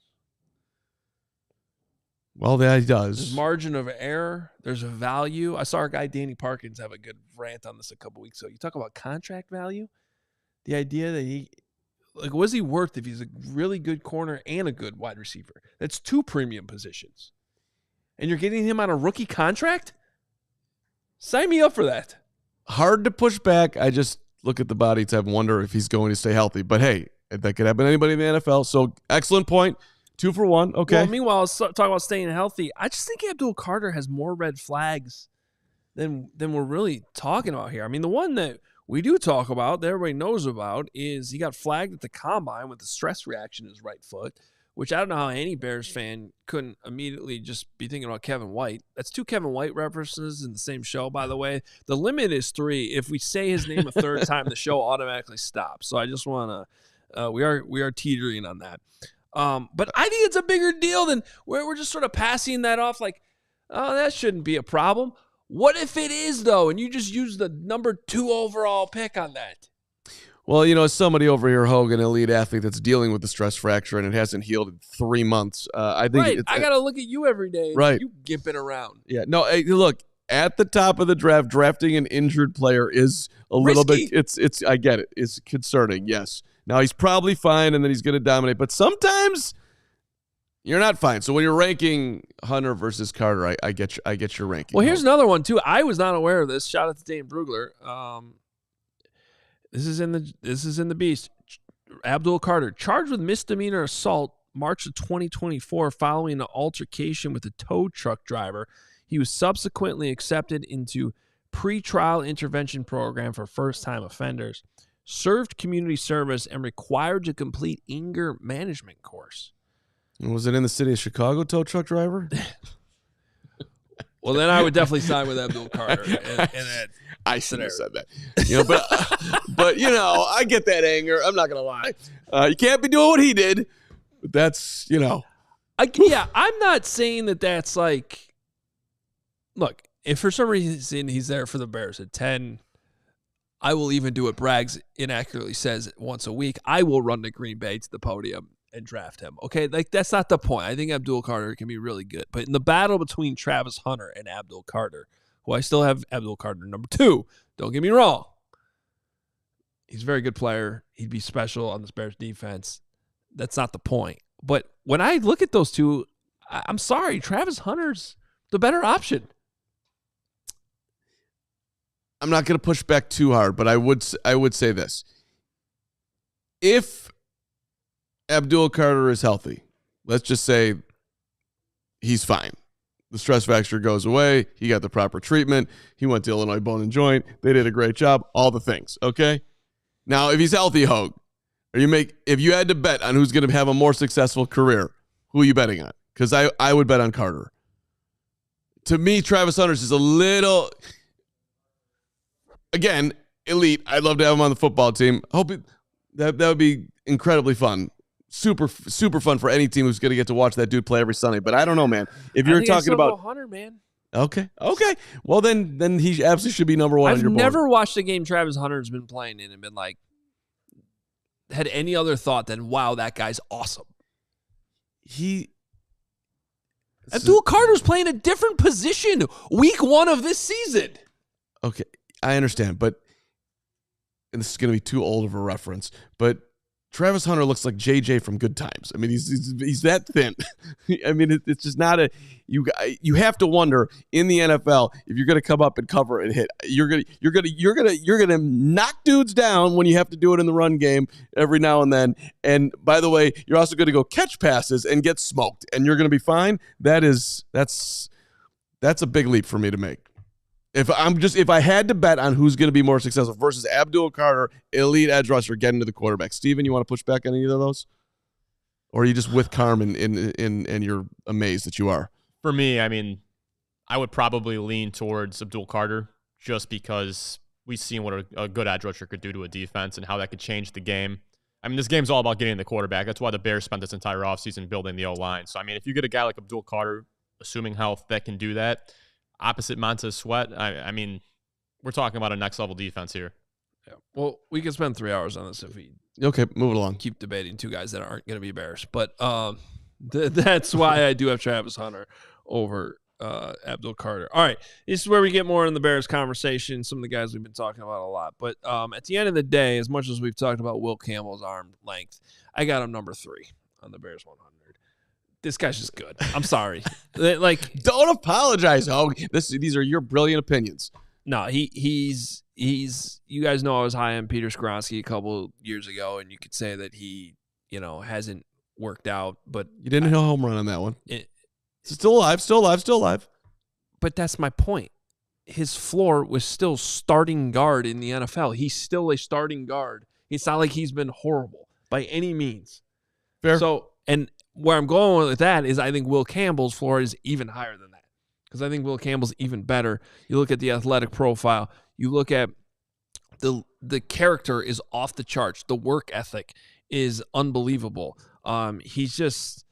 Well, that he does. There's margin of error. There's a value. I saw our guy Danny Parkins have a good rant on this a couple weeks ago. You talk about contract value. The idea that what is he worth if he's a really good corner and a good wide receiver? That's 2 premium positions. And you're getting him on a rookie contract? Sign me up for that. Hard to push back. I just look at the body type and wonder if he's going to stay healthy. But hey, that could happen to anybody in the NFL. So excellent point. 2 for 1. Okay. Well, meanwhile, talking about staying healthy, I just think Abdul Carter has more red flags than we're really talking about here. I mean, the one that we do talk about, that everybody knows about, is he got flagged at the combine with a stress reaction in his right foot, which I don't know how any Bears fan couldn't immediately just be thinking about Kevin White. That's 2 Kevin White references in the same show, by the way. The limit is 3. If we say his name a third time, the show automatically stops. So I just want to we are teetering on that. But I think it's a bigger deal than we're just sort of passing that off like, oh, that shouldn't be a problem. What if it is, though, and you just use the number 2 overall pick on that? Well, as somebody over here, Hoge, an elite athlete that's dealing with the stress fracture and it hasn't healed in 3 months. I think right. I got to look at you every day. Right. You gimping around. Yeah. No, hey, look, at the top of the draft, drafting an injured player is a little bit, it's I get it. It's concerning, yes. Now, he's probably fine and then he's going to dominate, but sometimes you're not fine. So when you're ranking Hunter versus Carter, I get your ranking. Well, here's another one, too. I was not aware of this. Shout out to Dane Brugler. This is in the Beast. Abdul Carter charged with misdemeanor assault March of 2024 following an altercation with a tow truck driver. He was subsequently accepted into pre-trial intervention program for first-time offenders, served community service, and required to complete anger management course. Was it in the city of Chicago, tow truck driver? Well, then I would definitely sign with Abdul Carter. I shouldn't have said that. But I get that anger. I'm not gonna lie. You can't be doing what he did. But that's I'm not saying that that's like. Look, if for some reason he's there for the Bears at 10, I will even do what Braggs inaccurately says once a week. I will run to Green Bay to the podium and draft him. Okay, like that's not the point. I think Abdul Carter can be really good. But in the battle between Travis Hunter and Abdul Carter, who I still have Abdul Carter number 2, don't get me wrong. He's a very good player. He'd be special on this Bears defense. That's not the point. But when I look at those two, I'm sorry, Travis Hunter's the better option. I'm not going to push back too hard, but I would say this. If Abdul Carter is healthy, let's just say he's fine. The stress fracture goes away. He got the proper treatment. He went to Illinois Bone and Joint. They did a great job. All the things, okay? Now, if he's healthy, Hoge, if you had to bet on who's going to have a more successful career, who are you betting on? Because I would bet on Carter. To me, Travis Hunter is a little, again, elite. I'd love to have him on the football team. That would be incredibly fun. Super, super fun for any team who's going to get to watch that dude play every Sunday. But I don't know, man. If you're talking about Hunter, man. Okay. Well, then he absolutely should be number 1 on your board. I've never watched a game Travis Hunter's been playing in and been like, had any other thought than, wow, that guy's awesome. Abdul Carter's playing a different position week 1 of this season. Okay, I understand, and this is going to be too old of a reference, but Travis Hunter looks like JJ from Good Times. I mean, he's that thin. I mean, it's just not you have to wonder in the NFL if you're going to come up and cover and hit. You're going to knock dudes down when you have to do it in the run game every now and then. And by the way, you're also going to go catch passes and get smoked, and you're going to be fine. That's a big leap for me to make. If I had to bet on who's going to be more successful versus Abdul Carter, elite edge rusher, getting to the quarterback. Steven, you want to push back on any of those? Or are you just with Carman and you're amazed that you are? For me, I mean, I would probably lean towards Abdul Carter just because we've seen what a good edge rusher could do to a defense and how that could change the game. I mean, this game's all about getting the quarterback. That's why the Bears spent this entire offseason building the O-line. So, I mean, if you get a guy like Abdul Carter, assuming health, that can do that, opposite Montez Sweat, I mean, we're talking about a next-level defense here. Yeah. Well, we could spend 3 hours on this if we move it along. Keep debating two guys that aren't going to be Bears. But that's why I do have Travis Hunter over Abdul Carter. All right, this is where we get more in the Bears conversation, some of the guys we've been talking about a lot. But at the end of the day, as much as we've talked about Will Campbell's arm length, I got him number 3 on the Bears 100. This guy's just good. I'm sorry. Don't apologize, Hoge. These are your brilliant opinions. No, he's you guys know I was high on Peter Skronsky a couple years ago, and you could say that he, hasn't worked out, but you didn't hit a home run on that one. It's still alive. But that's my point. His floor was still starting guard in the NFL. He's still a starting guard. It's not like he's been horrible by any means. Fair. So, and where I'm going with that is I think Will Campbell's floor is even higher than that because I think Will Campbell's even better. You look at the athletic profile. You look at the character is off the charts. The work ethic is unbelievable. Here's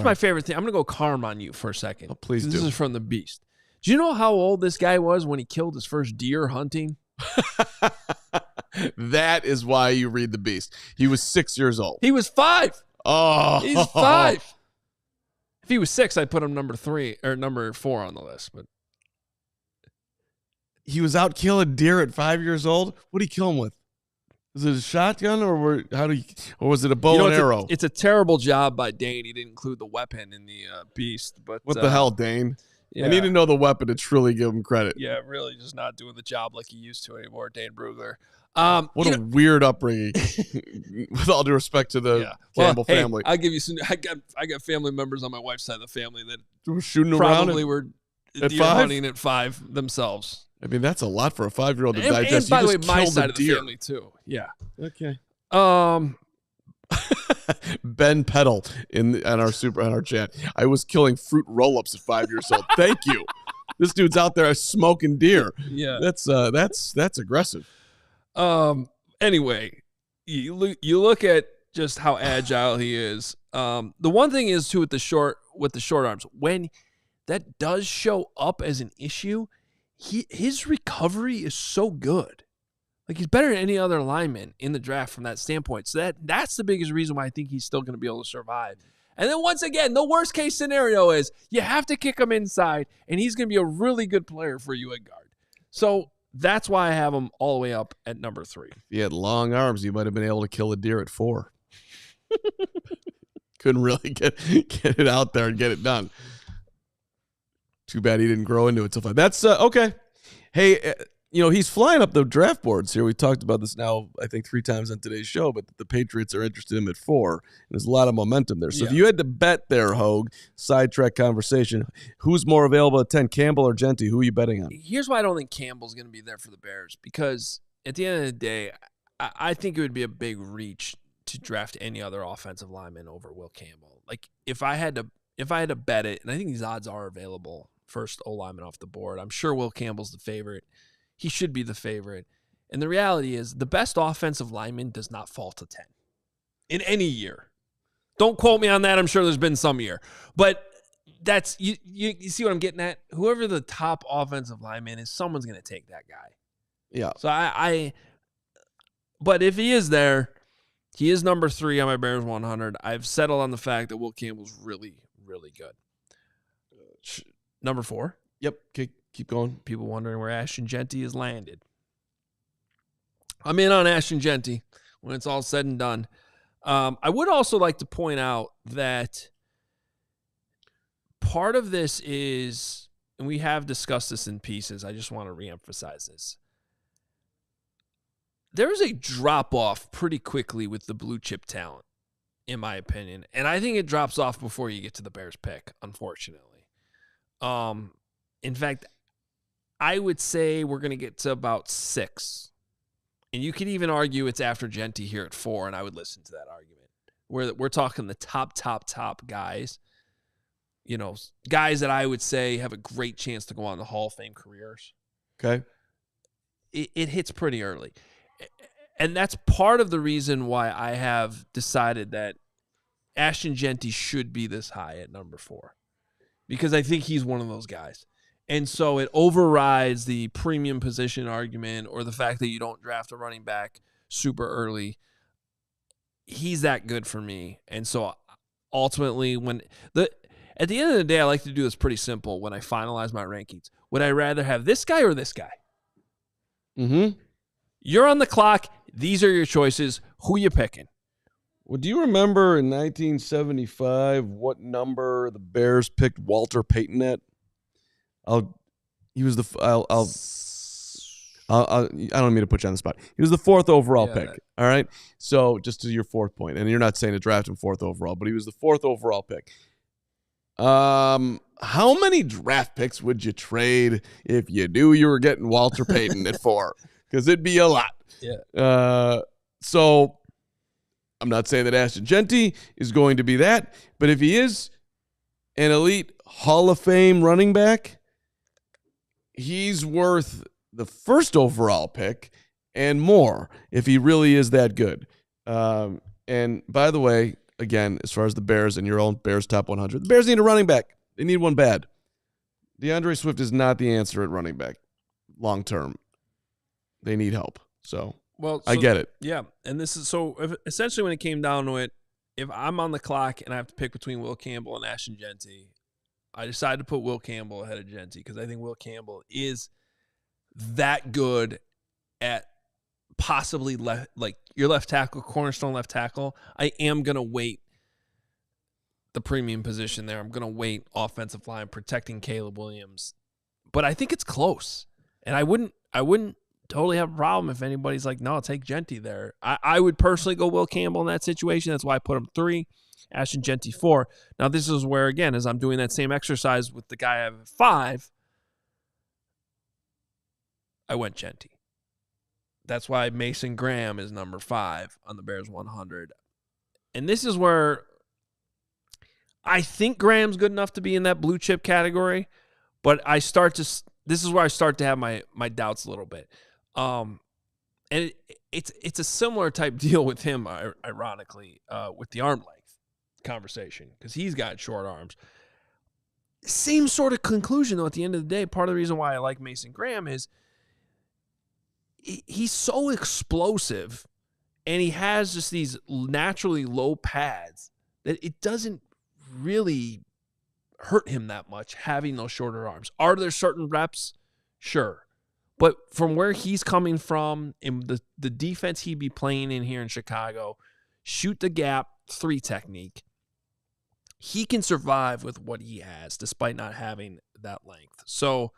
my favorite thing. I'm going to go Carm on you for a second. Oh, please do. This is from the Beast. Do you know how old this guy was when he killed his first deer hunting? That is why you read the Beast. He was 6 years old. He was 5. Oh, he's 5. If he was 6, I'd put him number 3 or number 4 on the list. But he was out killing deer at 5 years old. What did he kill him with? Was it a shotgun or was it a bow and arrow? It's a terrible job by Dane. He didn't include the weapon in the Beast. But what the hell, Dane? Yeah. I need to know the weapon to truly give him credit. Yeah, really just not doing the job like he used to anymore, Dane Brugler. What a weird upbringing. With all due respect to the Campbell family. I'll give you some. I got family members on my wife's side of the family that were shooting probably around were at deer 5? hunting at 5 themselves. I mean, that's a lot for a 5-year-old to digest. And by the way, my side of the family too. Yeah. Okay. Ben Peddle on our chat. I was killing fruit roll-ups at 5 years old. Thank you. This dude's out there smoking deer. Yeah. That's aggressive. Anyway, you look at just how agile he is. The one thing is too with the short arms, when that does show up as an issue, his recovery is so good. Like, he's better than any other lineman in the draft from that standpoint. So that's the biggest reason why I think he's still going to be able to survive. And then once again, the worst case scenario is you have to kick him inside, and he's going to be a really good player for you at guard. So that's why I have him all the way up at number 3. If he had long arms, you might have been able to kill a deer at 4. Couldn't really get it out there and get it done. Too bad he didn't grow into it so far. That's okay. Hey, he's flying up the draft boards here. We talked about this now, I think, 3 times on today's show, but the Patriots are interested in him at 4. And there's a lot of momentum there. So if you had to bet there, Hoge, sidetrack conversation, who's more available at 10, Campbell or Genty? Who are you betting on? Here's why I don't think Campbell's going to be there for the Bears, because at the end of the day, I think it would be a big reach to draft any other offensive lineman over Will Campbell. Like, if I had to bet it, and I think these odds are available, first O-lineman off the board, I'm sure Will Campbell's the favorite. He should be the favorite. And the reality is the best offensive lineman does not fall to 10 in any year. Don't quote me on that. I'm sure there's been some year. But that's you see what I'm getting at? Whoever the top offensive lineman is, someone's going to take that guy. Yeah. So but if he is there, he is number 3 on my Bears 100. I've settled on the fact that Will Campbell's really, really good. Number 4. Yep. Keep going. People wondering where Ashton Genty has landed. I'm in on Ashton Genty when it's all said and done. I would also like to point out that part of this is, and we have discussed this in pieces, I just want to reemphasize this. There is a drop-off pretty quickly with the blue chip talent, in my opinion. And I think it drops off before you get to the Bears pick, unfortunately. In fact, I would say we're going to get to about 6. And you could even argue it's after Genty here at 4, and I would listen to that argument. We're talking the top guys. Guys that I would say have a great chance to go on the Hall of Fame careers. Okay. It hits pretty early. And that's part of the reason why I have decided that Ashton Genty should be this high at number 4. Because I think he's one of those guys. And so it overrides the premium position argument or the fact that you don't draft a running back super early. He's that good for me. And so ultimately, at the end of the day, I like to do this pretty simple when I finalize my rankings. Would I rather have this guy or this guy? Mm-hmm. You're on the clock. These are your choices. Who you picking? Well, do you remember in 1975 what number the Bears picked Walter Payton at? I don't mean to put you on the spot. He was the 4th overall pick. All right. So just to your 4th point, and you're not saying to draft him 4th overall, but he was the 4th overall pick. How many draft picks would you trade if you knew you were getting Walter Payton at 4? Because it'd be a lot. Yeah. So I'm not saying that Ashton Genty is going to be that, but if he is an elite Hall of Fame running back, he's worth the 1st overall pick and more if he really is that good. And by the way, again, as far as the Bears and your own Bears top 100, the Bears need a running back. They need one bad. DeAndre Swift is not the answer at running back long term. They need help. So I get it. Yeah. And this is essentially when it came down to it, if I'm on the clock and I have to pick between Will Campbell and Ashton Genty, I decided to put Will Campbell ahead of Genty because I think Will Campbell is that good at possibly your left tackle, cornerstone left tackle. I am going to wait the premium position there. I'm going to wait offensive line protecting Caleb Williams. But I think it's close. And I wouldn't totally have a problem if anybody's like, no, I'll take Genty there. I would personally go Will Campbell in that situation. That's why I put him 3, Ashton Genty 4. Now, this is where, again, as I'm doing that same exercise with the guy I have at 5, I went Genty. That's why Mason Graham is number 5 on the Bears 100. And this is where I think Graham's good enough to be in that blue chip category, but this is where I start to have my doubts a little bit. And it's a similar type deal with him, ironically, with the arm length conversation, because he's got short arms. Same sort of conclusion, though, at the end of the day. Part of the reason why I like Mason Graham is he's so explosive, and he has just these naturally low pads that it doesn't really hurt him that much having those shorter arms. Are there certain reps? Sure. But from where he's coming from and the defense he'd be playing in here in Chicago, shoot the gap 3 technique, he can survive with what he has despite not having that length. So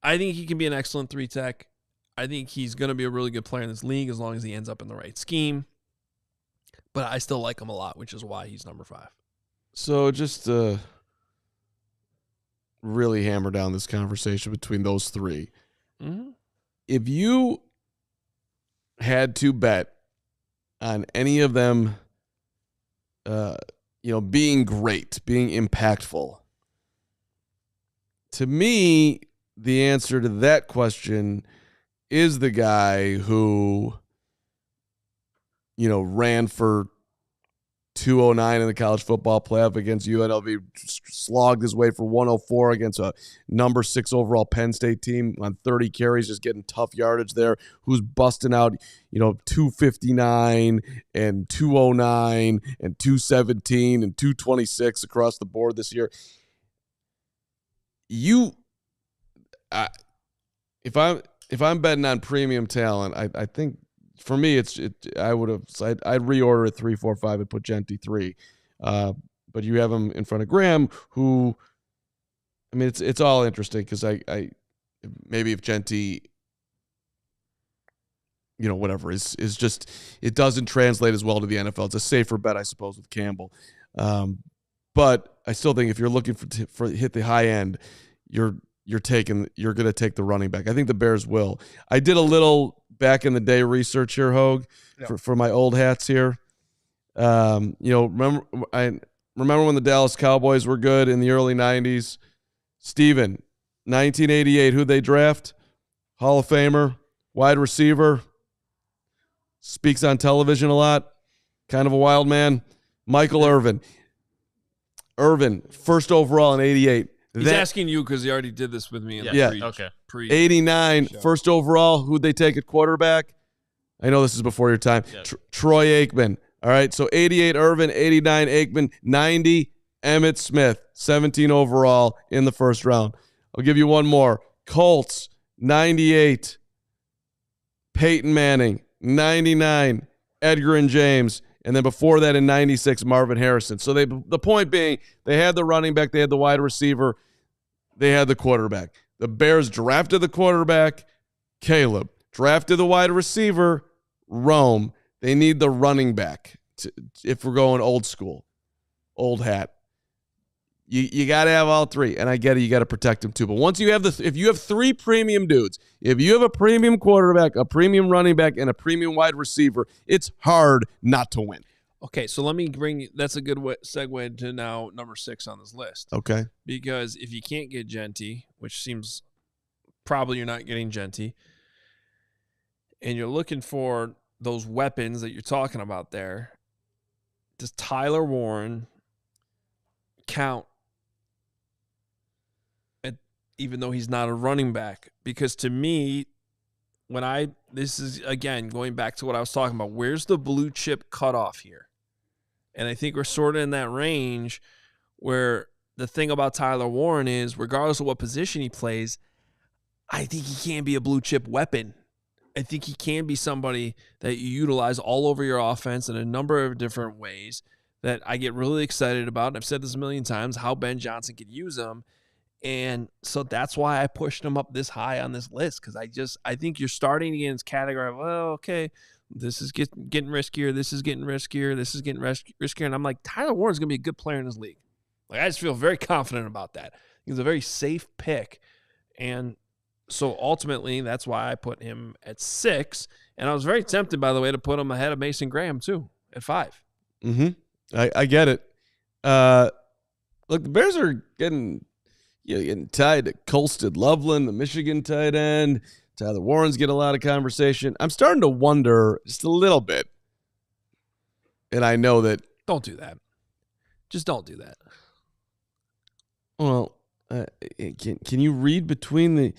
I think he can be an excellent 3 tech. I think he's going to be a really good player in this league as long as he ends up in the right scheme. But I still like him a lot, which is why he's number 5. So just to really hammer down this conversation between those 3. Mm-hmm. If you had to bet on any of them, being great, being impactful, to me, the answer to that question is the guy who, ran for 209 in the college football playoff against UNLV, slogged his way for 104 against a number 6 overall Penn State team on 30 carries, just getting tough yardage there, who's busting out, 259 and 209 and 217 and 226 across the board this year. If I'm betting on premium talent, I think for me, I'd reorder it 3, 4, 5 and put Genty 3. But you have him in front of Graham, who, I mean, it's all interesting because I maybe if Genty, whatever is just, it doesn't translate as well to the NFL. It's a safer bet, I suppose, with Campbell. But I still think if you're looking for hit the high end, you're going to take the running back. I think the Bears will. I did a little back in the day research here, Hoge, for my old hats here. Remember when the Dallas Cowboys were good in the early 90s? Steven, 1988, who'd they draft? Hall of Famer, wide receiver, speaks on television a lot, kind of a wild man, Michael Irvin. Irvin, first overall in 88. He's asking you because he already did this with me. Okay. 89, first overall. Who'd they take at quarterback? I know this is before your time. Yeah. Troy Aikman. All right, so 88 Irvin, 89 Aikman, 90 Emmitt Smith, 17 overall in the first round. I'll give you one more. Colts, 98 Peyton Manning, 99 Edgar and James, and then before that in 96 Marvin Harrison. So the point being, they had the running back, they had the wide receiver, they had the quarterback. The Bears drafted the quarterback, Caleb. Drafted the wide receiver, Rome. They need the running back if we're going old school, old hat. You got to have all 3, and I get it. You got to protect them too. But once you have if you have 3 premium dudes, if you have a premium quarterback, a premium running back, and a premium wide receiver, it's hard not to win. Okay, so let me that's a good segue to now number 6 on this list. Okay. Because if you can't get Genty, which seems probably you're not getting Genty, and you're looking for those weapons that you're talking about there, does Tyler Warren count, even though he's not a running back? Because to me, this is, again, going back to what I was talking about, where's the blue chip cutoff here? And I think we're sort of in that range where the thing about Tyler Warren is, regardless of what position he plays, I think he can be a blue chip weapon. I think he can be somebody that you utilize all over your offense in a number of different ways that I get really excited about. And I've said this a million times, how Ben Johnson could use him. And so that's why I pushed him up this high on this list, because I think you're starting to get in this category of, well, okay, this is getting riskier, this is getting riskier, this is getting riskier. And I'm like, Tyler Warren's going to be a good player in this league. Like, I just feel very confident about that. He's a very safe pick. And so ultimately, that's why I put him at 6. And I was very tempted, by the way, to put him ahead of Mason Graham, too, at 5. Mm-hmm. I get it. Look, the Bears are getting tied to Colston Loveland, the Michigan tight end. Tyler Warren's getting a lot of conversation. I'm starting to wonder just a little bit. And I know that. Don't do that. Just don't do that. Well, can you read between the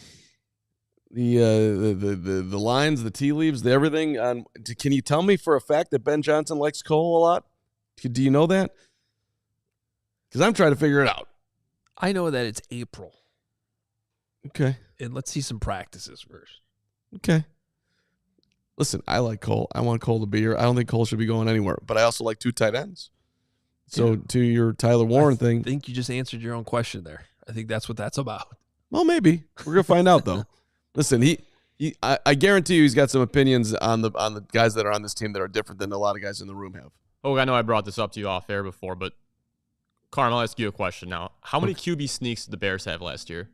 lines, the tea leaves, the everything? Can you tell me for a fact that Ben Johnson likes Cole a lot? Do you know that? Because I'm trying to figure it out. I know that it's April. Okay. And let's see some practices first. Okay. Listen, I like Cole. I want Cole to be here. I don't think Cole should be going anywhere, but I also like 2 tight ends. So to your Tyler Warren thing. I think you just answered your own question there. I think that's what that's about. Well, maybe. We're going to find out, though. Listen, I guarantee you he's got some opinions on the guys that are on this team that are different than a lot of guys in the room have. Oh, I know I brought this up to you off air before, but Carman, I'll ask you a question now. How many QB sneaks did the Bears have last year?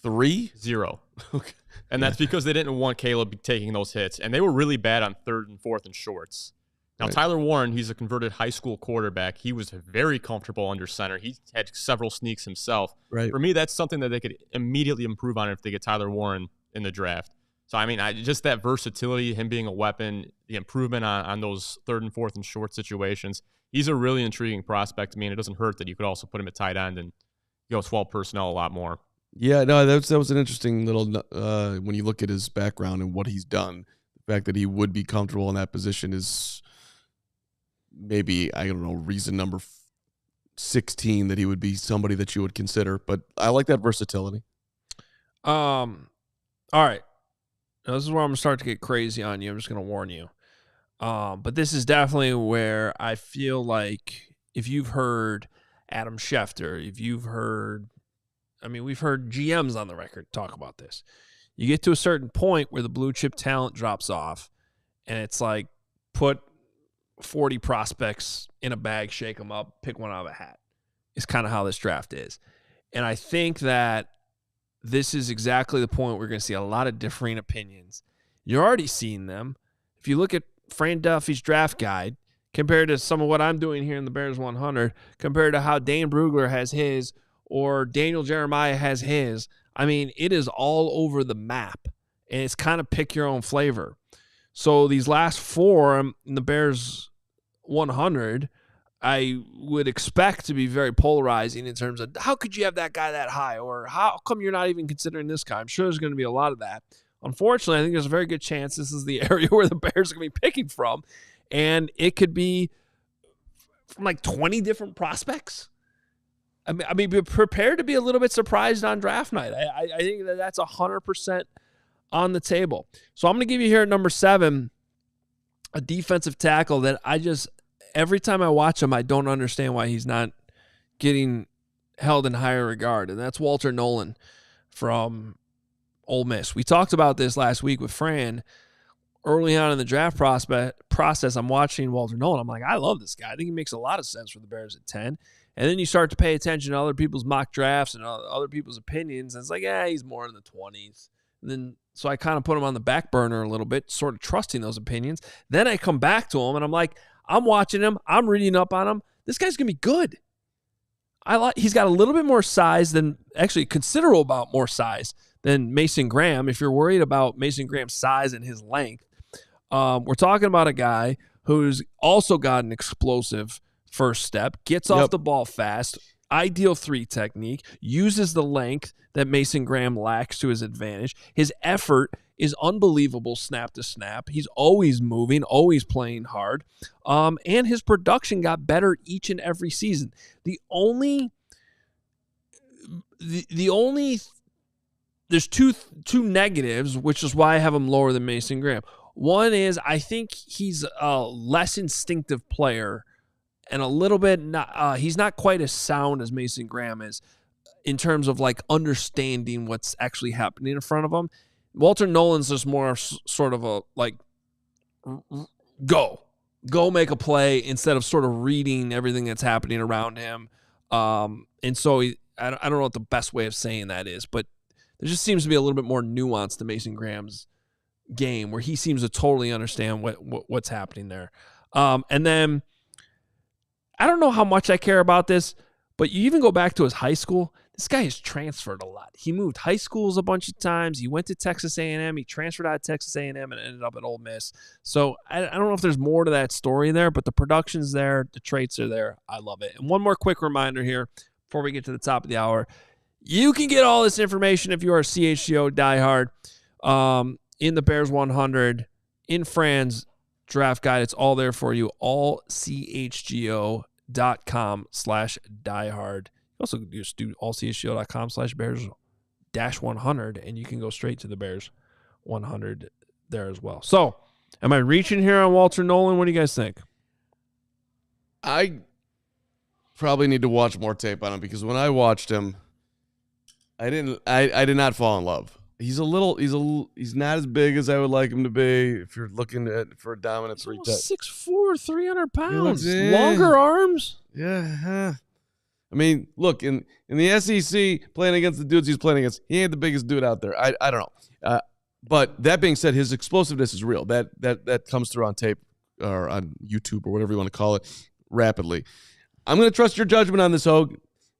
3? 0. Okay. And that's because they didn't want Caleb taking those hits. And they were really bad on 3rd and 4th and shorts. Now, Right. Tyler Warren, he's a converted high school quarterback. He was very comfortable under center. He had several sneaks himself. Right. For me, that's something that they could immediately improve on if they get Tyler Warren in the draft. So, I mean, just that versatility, him being a weapon, the improvement on those 3rd and 4th and short situations. He's a really intriguing prospect to me, and it doesn't hurt that you could also put him at tight end and go 12 personnel a lot more. Yeah, no, that was an interesting little when you look at his background and what he's done. The fact that he would be comfortable in that position is maybe, I don't know, reason number 16 that he would be somebody that you would consider. But I like that versatility. All right. Now, this is where I'm going to start to get crazy on you. I'm just going to warn you. But this is definitely where I feel like if you've heard Adam Schefter, if you've heard, I mean, we've heard GMs on the record talk about this. You get to a certain point where the blue chip talent drops off, and it's like put 40 prospects in a bag, shake them up, pick one out of a hat. Is kind of how this draft is. And I think that this is exactly the point where we're going to see a lot of differing opinions. You're already seeing them. If you look at Fran Duffy's draft guide, compared to some of what I'm doing here in the Bears 100, compared to how Dane Brugler has his or Daniel Jeremiah has his, I mean, it is all over the map. And it's kind of pick your own flavor. So these last 4 in the Bears 100, I would expect to be very polarizing in terms of how could you have that guy that high, or how come you're not even considering this guy? I'm sure there's going to be a lot of that. Unfortunately, I think there's a very good chance this is the area where the Bears are going to be picking from, and it could be from like 20 different prospects. I mean, be prepared to be a little bit surprised on draft night. I think that's 100% on the table. So I'm going to give you here at number 7 a defensive tackle that every time I watch him, I don't understand why he's not getting held in higher regard, and that's Walter Nolan from Ole Miss. We talked about this last week with Fran. Early on in the draft process, I'm watching Walter Nolan. I'm like, I love this guy. I think he makes a lot of sense for the Bears at 10. And then you start to pay attention to other people's mock drafts and other people's opinions, and it's like, he's more in the 20s. And then so I kind of put him on the back burner a little bit, sort of trusting those opinions. Then I come back to him, and I'm like, I'm watching him. I'm reading up on him. This guy's going to be good. He's got a little bit more size than, actually considerable amount more size than Mason Graham. If you're worried about Mason Graham's size and his length, we're talking about a guy who's also got an explosive first step, gets off the ball fast, ideal 3 technique, uses the length that Mason Graham lacks to his advantage. His effort is unbelievable snap to snap. He's always moving, always playing hard. And his production got better each and every season. There's two negatives, which is why I have him lower than Mason Graham. One is I think he's a less instinctive player and a little bit he's not quite as sound as Mason Graham is in terms of like understanding what's actually happening in front of him. Walter Nolan's just more sort of a like go make a play instead of sort of reading everything that's happening around him. And so I don't know what the best way of saying that is, but there just seems to be a little bit more nuance to Mason Graham's game where he seems to totally understand what's happening there. And then I don't know how much I care about this, but you even go back to his high school. This guy has transferred a lot. He moved high schools a bunch of times. He went to Texas A&M. He transferred out of Texas A&M and ended up at Ole Miss. So I don't know if there's more to that story there, but the production's there. The traits are there. I love it. And one more quick reminder here before we get to the top of the hour. You can get all this information if you are a CHGO diehard in the Bears 100, in Fran's draft guide. It's all there for you. allchgo.com/diehard. You also just do allchgo.com/Bears-100, and you can go straight to the Bears 100 there as well. So, am I reaching here on Walter Nolan? What do you guys think? I probably need to watch more tape on him because when I watched him, I did not fall in love. He's not as big as I would like him to be. If you're looking for a dominant 6'4", 300 pounds, longer arms. Yeah. I mean, look, in the SEC, playing against the dudes he's playing against, he ain't the biggest dude out there. I don't know. But that being said, his explosiveness is real. That comes through on tape or on YouTube or whatever you want to call it rapidly. I'm going to trust your judgment on this, Hoge.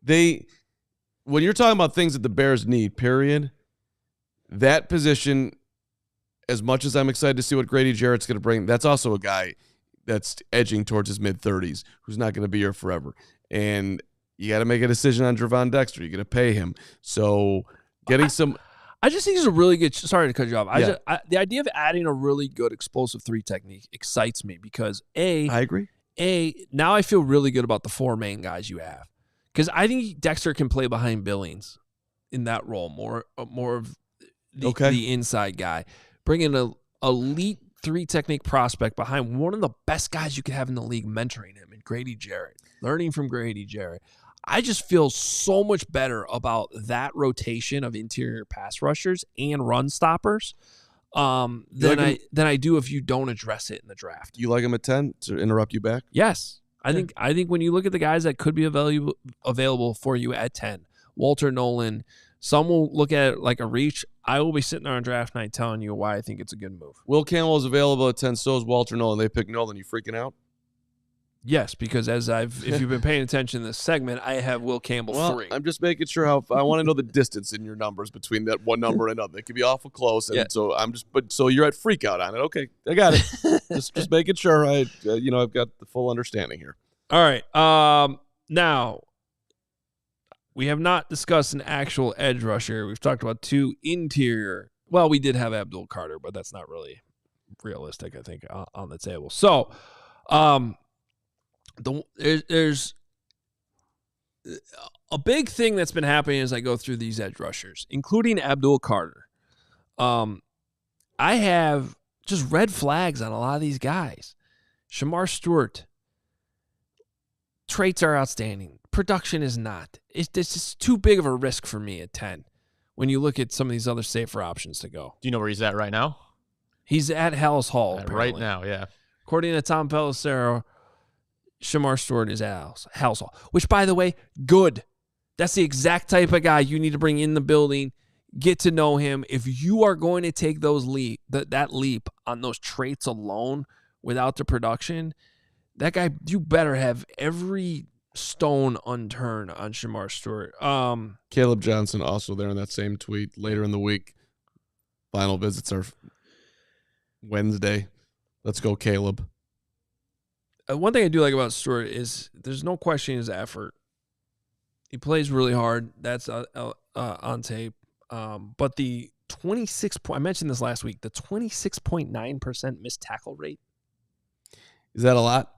When you're talking about things that the Bears need, period, that position, as much as I'm excited to see what Grady Jarrett's going to bring, that's also a guy that's edging towards his mid-30s who's not going to be here forever. And you got to make a decision on Gervon Dexter. You're going to pay him. So getting some... I just think he's a really good... Sorry to cut you off. The idea of adding a really good explosive 3 technique excites me because, I agree. Now I feel really good about the 4 main guys you have. Because I think Dexter can play behind Billings in that role, more of the inside guy. Bringing an elite 3 technique prospect behind one of the best guys you could have in the league, mentoring him, and Grady Jarrett, learning from Grady Jarrett. I just feel so much better about that rotation of interior pass rushers and run stoppers than I do if you don't address it in the draft. You like him at 10 to interrupt you back? Yes. I think when you look at the guys that could be available for you at 10, Walter Nolan, some will look at it like a reach. I will be sitting there on draft night telling you why I think it's a good move. Will Campbell is available at 10, so is Walter Nolan. They pick Nolan. You freaking out? Yes, because if you've been paying attention to this segment, I have Will Campbell 3. I'm just making sure I want to know the distance in your numbers between that one number and another. It could be awful close, and so you're at freak out on it. Okay, I got it. just making sure I've got the full understanding here. All right. Now we have not discussed an actual edge rusher. We've talked about 2 interior. Well, we did have Abdul Carter, but that's not really realistic, I think, on the table. So, there's a big thing that's been happening as I go through these edge rushers, including Abdul Carter. I have just red flags on a lot of these guys. Shamar Stewart, traits are outstanding. Production is not. It's just too big of a risk for me at 10 when you look at some of these other safer options to go. Do you know where he's at right now? He's at Hallis Hall. Right now, yeah. According to Tom Pelissero, Shamar Stewart is at Hallis Hall, which, by the way, good. That's the exact type of guy you need to bring in the building, get to know him. If you are going to take that leap on those traits alone without the production, that guy, you better have every stone unturned on Shamar Stewart. Caleb Johnson also there in that same tweet later in the week. Final visits are Wednesday. Let's go, Caleb. One thing I do like about Stewart is there's no questioning his effort. He plays really hard. That's on tape. But the 26 I mentioned this last week, the 26.9% missed tackle rate. Is that a lot?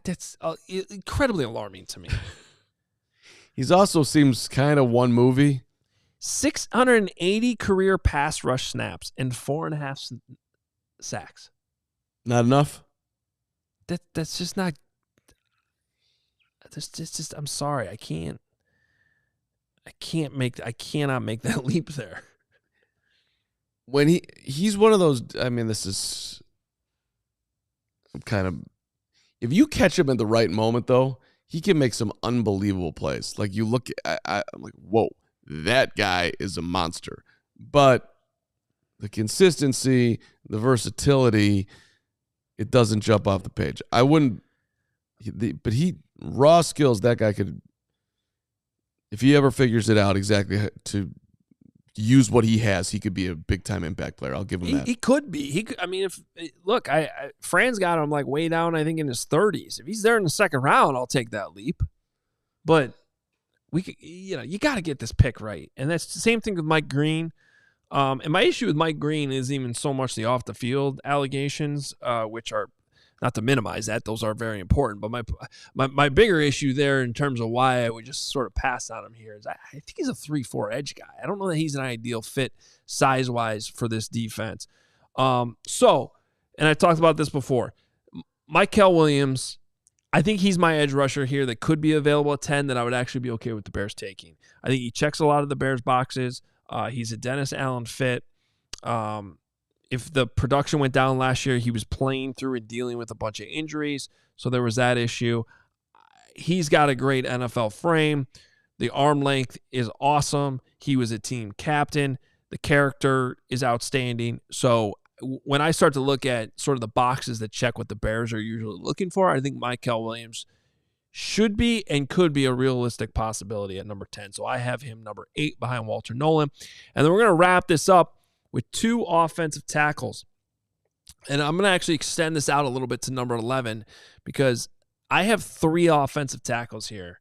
That's incredibly alarming to me. He's also seems kind of one movie. 680 career pass rush snaps and 4.5 sacks. Not enough? That's just not. That's just. I'm sorry. I cannot make that leap there. When he's one of those. I mean, this is kind of. If you catch him at the right moment, though, he can make some unbelievable plays. Like you look, I'm like, whoa, that guy is a monster. But the consistency, the versatility, it doesn't jump off the page. I wouldn't, but raw skills, that guy could, if he ever figures it out exactly to use what he has, he could be a big-time impact player. I'll give him that. He could be. I mean, Fran's got him like way down, I think, in his 30s. If he's there in the second round, I'll take that leap. But you got to get this pick right. And that's the same thing with Mike Green. And my issue with Mike Green isn't even so much the off the field allegations, which are, not to minimize that, those are very important. But my bigger issue there in terms of why I would just sort of pass on him here is I think he's a 3-4 edge guy. I don't know that he's an ideal fit size-wise for this defense. And I talked about this before. Mykel Williams, I think he's my edge rusher here that could be available at 10 that I would actually be okay with the Bears taking. I think he checks a lot of the Bears boxes. He's a Dennis Allen fit. If the production went down last year, he was playing through and dealing with a bunch of injuries, so there was that issue. He's got a great NFL frame. The arm length is awesome. He was a team captain. The character is outstanding. So when I start to look at sort of the boxes that check what the Bears are usually looking for, I think Mykel Williams should be and could be a realistic possibility at number 10. So I have him number 8 behind Walter Nolan. And then we're going to wrap this up with 2 offensive tackles. And I'm going to actually extend this out a little bit to number 11 because I have 3 offensive tackles here,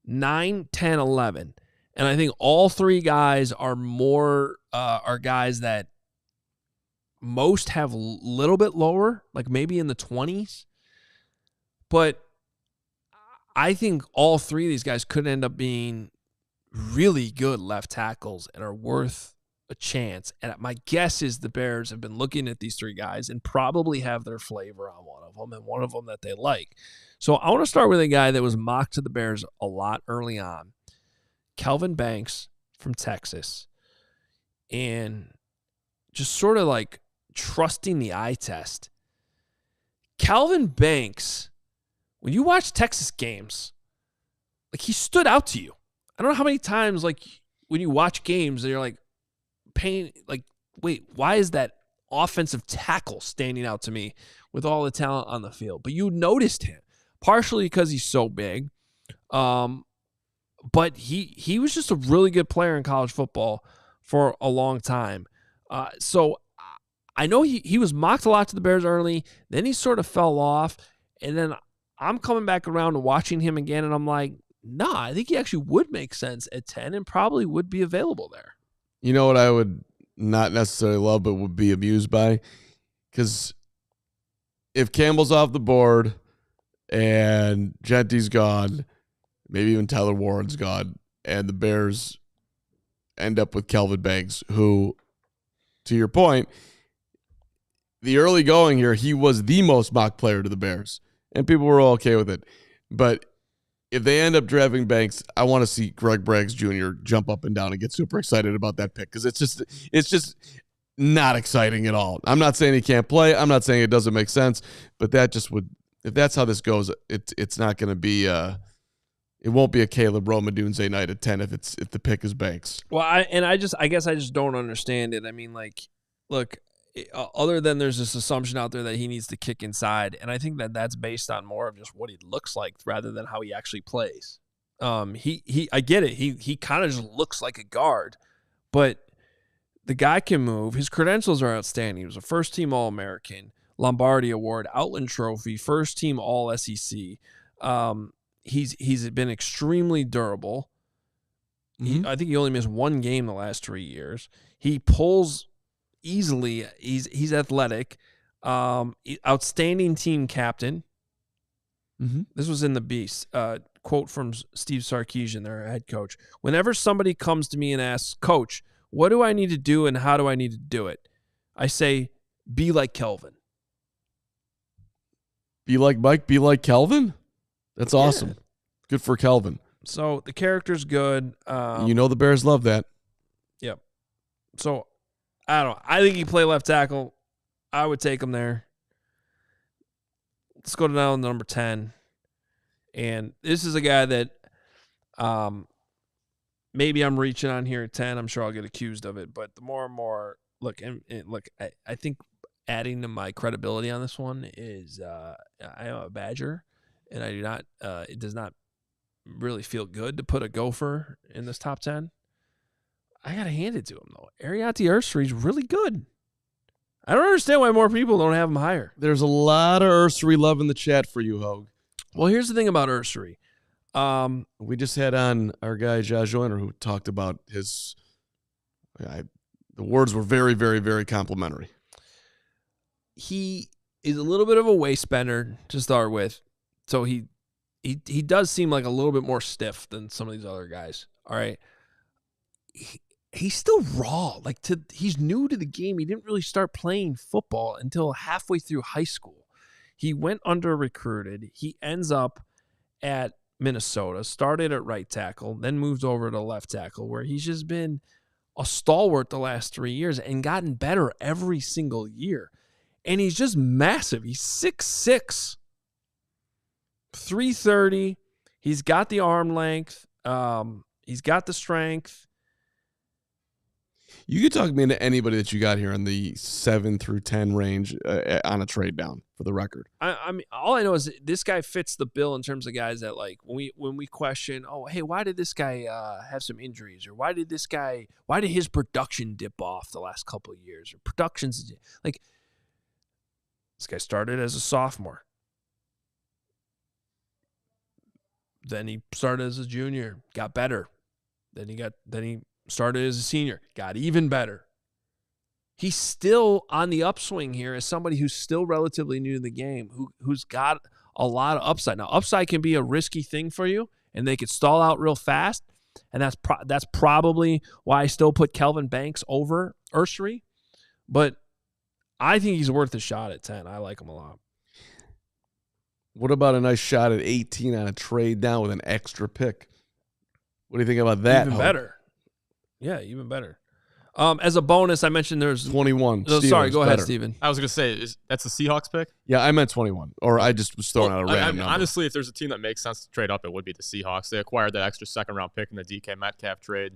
9, 10, 11. And I think all 3 guys are are guys that most have a little bit lower, like maybe in the 20s. But I think all 3 of these guys could end up being really good left tackles and are worth a chance. And my guess is the Bears have been looking at these 3 guys and probably have their flavor on one of them and one of them that they like. So I want to start with a guy that was mocked to the Bears a lot early on, Kelvin Banks from Texas, and just sort of like trusting the eye test. Kelvin Banks, when you watch Texas games, like he stood out to you. I don't know how many times, like when you watch games, you're like, wait, why is that offensive tackle standing out to me with all the talent on the field? But you noticed him, partially because he's so big. But he was just a really good player in college football for a long time. So I know he was mocked a lot to the Bears early. Then he sort of fell off. And then I'm coming back around and watching him again, and I'm like, nah, I think he actually would make sense at 10 and probably would be available there. You know what I would not necessarily love but would be amused by? Because if Campbell's off the board and Genty's gone, maybe even Tyler Warren's gone, and the Bears end up with Kelvin Banks, who, to your point, the early going here, he was the most mocked player to the Bears, and people were all okay with it. But if they end up drafting Banks, I want to see Greg Braggs Jr. jump up and down and get super excited about that pick because it's just not exciting at all. I'm not saying he can't play. I'm not saying it doesn't make sense, but that just would, if that's how this goes, it's not going to be it won't be a Caleb Romadunze night at 10 if the pick is Banks. Well, I guess I just don't understand it. I mean, like, look, other than there's this assumption out there that he needs to kick inside, and I think that that's based on more of just what he looks like rather than how he actually plays. I get it. He kind of just looks like a guard, but the guy can move. His credentials are outstanding. He was a first-team All-American, Lombardi Award, Outland Trophy, first-team All-SEC. He's been extremely durable. Mm-hmm. I think he only missed 1 game the last 3 years. He pulls easily. He's athletic. Outstanding team captain. Mm-hmm. This was in the Beast. Quote from Steve Sarkisian, their head coach. Whenever somebody comes to me and asks, Coach, what do I need to do and how do I need to do it? I say, be like Kelvin. Be like Mike, be like Kelvin? That's awesome. Yeah. Good for Kelvin. So the character's good. The Bears love that. Yep. So I don't know. I think he play left tackle. I would take him there. Let's go to now number 10. And this is a guy that maybe I'm reaching on here at 10. I'm sure I'll get accused of it. But the more and more, look, I think adding to my credibility on this one is I am a Badger, and I do not. It does not really feel good to put a Gopher in this top 10. I got to hand it to him, though. Ariati Ursery's really good. I don't understand why more people don't have him higher. There's a lot of Ursery love in the chat for you, Hoge. Well, here's the thing about Ursery. We just had on our guy Josh Joyner, who talked about his. The words were very, very, very complimentary. He is a little bit of a waist bender to start with, so he does seem like a little bit more stiff than some of these other guys. All right, he's still raw. He's new to the game. He didn't really start playing football until halfway through high school. He went under recruited. He ends up at Minnesota, started at right tackle, then moved over to left tackle, where he's just been a stalwart the last 3 years and gotten better every single year. And he's just massive. He's 6'6", 330. He's got the arm length. He's got the strength. You could talk me into anybody that you got here in the 7 through 10 range on a trade down, for the record. I mean, all I know is this guy fits the bill in terms of guys that, like, when we question, oh, hey, why did this guy have some injuries, or why did his production dip off the last couple of years, or production's like, this guy started as a sophomore. Then he started as a junior, got better. Then he started as a senior, got even better. He's still on the upswing here as somebody who's still relatively new to the game, who's got a lot of upside. Now, upside can be a risky thing for you, and they could stall out real fast, and that's probably why I still put Kelvin Banks over Ursary. But I think he's worth a shot at 10. I like him a lot. What about a nice shot at 18 on a trade down with an extra pick? What do you think about that? Even better. Yeah, even better. As a bonus, I mentioned there's 21. Oh, sorry, go ahead, better. Steven. I was going to say, that's the Seahawks pick? Yeah, I meant 21. Or I just was throwing out a random number. Honestly, if there's a team that makes sense to trade up, it would be the Seahawks. They acquired that extra second-round pick in the DK Metcalf trade.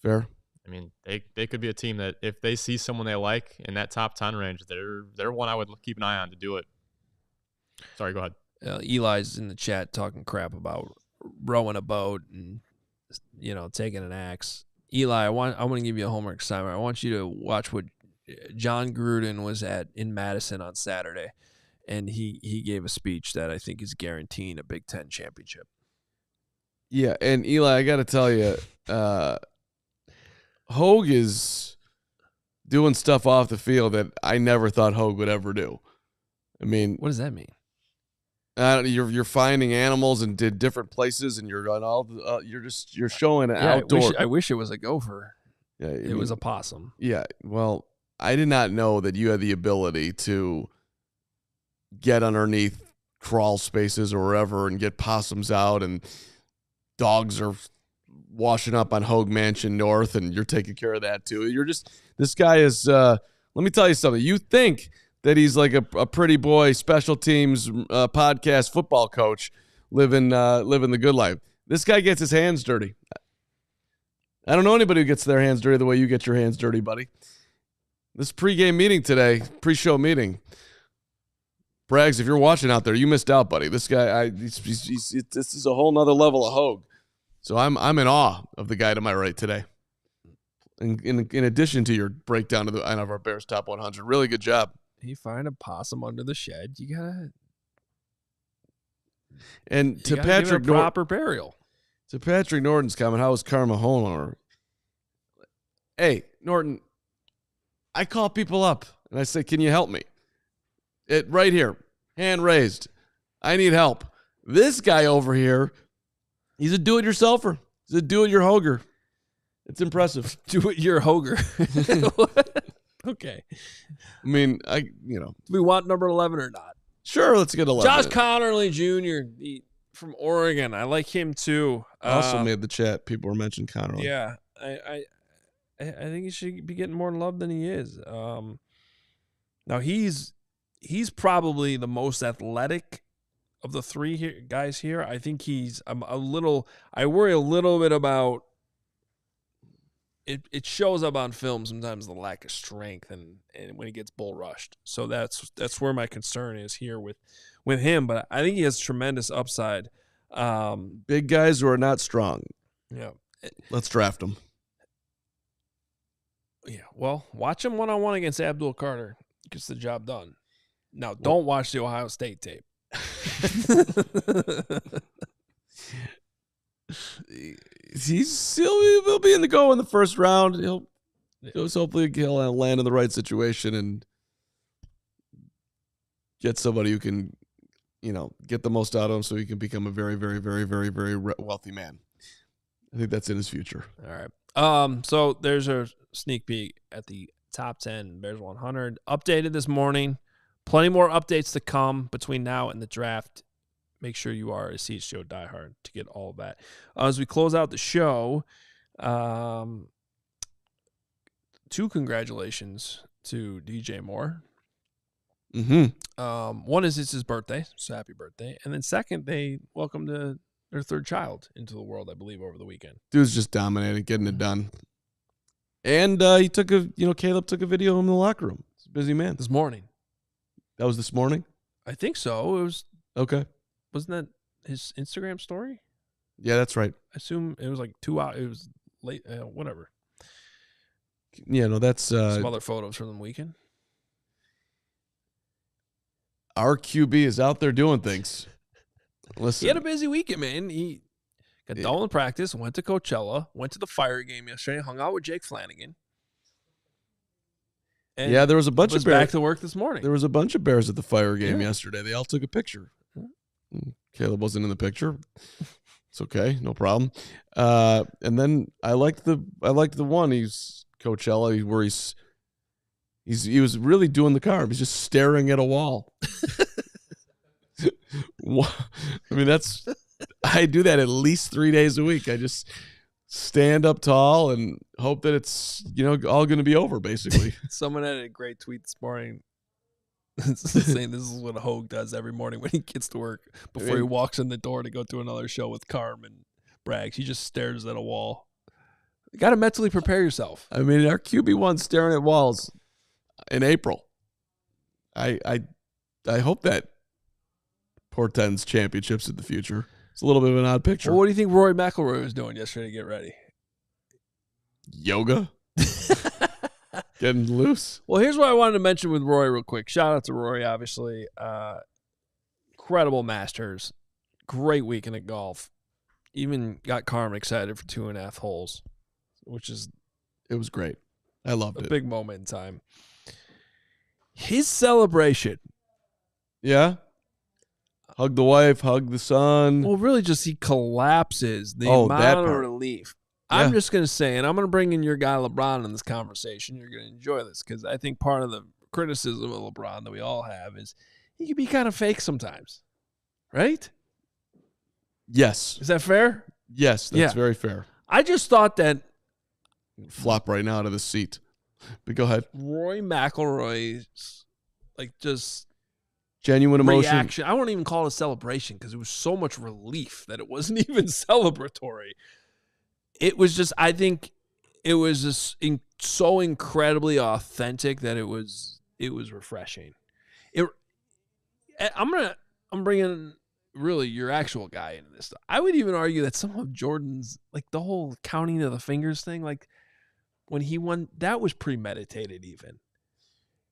Fair. I mean, they could be a team that if they see someone they like in that top 10 range, they're one I would keep an eye on to do it. Sorry, go ahead. Eli's in the chat talking crap about rowing a boat and, taking an axe. Eli, I want to give you a homework assignment. I want you to watch what John Gruden was at in Madison on Saturday, and he gave a speech that I think is guaranteeing a Big Ten championship. Yeah, and Eli, I got to tell you, Hoge is doing stuff off the field that I never thought Hoge would ever do. I mean, what does that mean? You're finding animals in different places, and you're on you're showing an outdoor. I wish it was a gopher. Yeah, it was a possum. Yeah, well, I did not know that you had the ability to get underneath crawl spaces or wherever and get possums out, and dogs are washing up on Hoge Mansion North, and you're taking care of that too. This guy is. Let me tell you something. You think that he's like a pretty boy special teams podcast football coach living the good life. This guy gets his hands dirty. I don't know anybody who gets their hands dirty the way you get your hands dirty, buddy. This pregame meeting today, pre-show meeting. Braggs, if you're watching out there, you missed out, buddy. This guy, this is a whole nother level of Hoge. So I'm in awe of the guy to my right today. In addition to your breakdown of our Bears top 100, really good job. You find a possum under the shed, you gotta. And to gotta Patrick give it a proper burial. To Patrick Norton's comment, how was Carman home? Hey, Norton, I call people up and I say, "Can you help me?" Right here, hand raised. I need help. This guy over here, he's a do-it-yourselfer. He's a do-it-your-hoger. It's impressive. Do-it-your-hoger. Okay. I mean, do we want number 11 or not? Sure, let's get 11. Josh Connerly Jr. From Oregon. I like him too. Also made the chat. People were mentioning Connerly. Yeah, I think he should be getting more love than he is. Now he's probably the most athletic of the three guys here. I think I worry a little bit about. It shows up on film sometimes, the lack of strength and when he gets bull rushed. So that's where my concern is here with him. But I think he has tremendous upside. Big guys who are not strong. Yeah. Let's draft him. Yeah. Well, watch him one-on-one against Abdul Carter. Gets the job done. Now, don't watch the Ohio State tape. He'll be in the go in the first round. Hopefully he'll land in the right situation and get somebody who can, get the most out of him so he can become a very, very, very, very, very wealthy man. I think that's in his future. All right. So there's a sneak peek at the top 10 Bears 100 updated this morning. Plenty more updates to come between now and the draft. Make sure you are a CHGO diehard to get all of that. As we close out the show, 2 congratulations to DJ Moore. Mm-hmm. One is it's his birthday, so happy birthday. And then second, they welcomed their 3rd child into the world, I believe, over the weekend. Dude's just dominating, getting it done. And he took Caleb took a video of him in the locker room. He's a busy man. This morning. That was this morning? I think so. It was okay. Wasn't that his Instagram story? Yeah, that's right. I assume it was like 2 hours. It was late, whatever. Yeah, no, that's some other photos from the weekend. Our QB is out there doing things. Listen, he had a busy weekend, man. He got done with practice, went to Coachella, went to the Fire game yesterday, hung out with Jake Flanagan. And there was a bunch of Bears back to work this morning. There was a bunch of Bears at the Fire game yesterday. They all took a picture. Caleb wasn't in the picture. It's okay, no problem. And then I liked the one. He's Coachella where he was really doing the carb. He's just staring at a wall. I mean, I do that at least 3 days a week. I just stand up tall and hope that it's all going to be over. Basically, someone had a great tweet this morning saying this is what Hoge does every morning when he gets to work before he walks in the door to go to another show with Carman brags. He just stares at a wall. You got to mentally prepare yourself. I mean, our QB1's staring at walls in April. I hope that portends championships in the future. It's a little bit of an odd picture. Well, what do you think Rory McIlroy was doing yesterday to get ready? Yoga. Getting loose. Well, here's what I wanted to mention with Rory real quick. Shout out to Rory, obviously. Incredible Masters. Great weekend at golf. Even got Carman excited for 2.5 holes, it was great. I loved it. A big moment in time. His celebration. Yeah. Hug the wife, hug the son. Well, really just he collapses. The amount of relief. Yeah. I'm just going to say, and I'm going to bring in your guy LeBron in this conversation. You're going to enjoy this because I think part of the criticism of LeBron that we all have is he can be kind of fake sometimes. Right? Yes. Is that fair? Yes, that's very fair. I just thought that. Flop right now out of the seat. But go ahead. Rory McIlroy's just genuine emotion. Reaction. I won't even call it a celebration because it was so much relief that it wasn't even celebratory. It was just, I think it was just so incredibly authentic that it was refreshing. I'm bringing really your actual guy into this stuff. I would even argue that some of Jordan's, the whole counting of the fingers thing, when he won, that was premeditated even.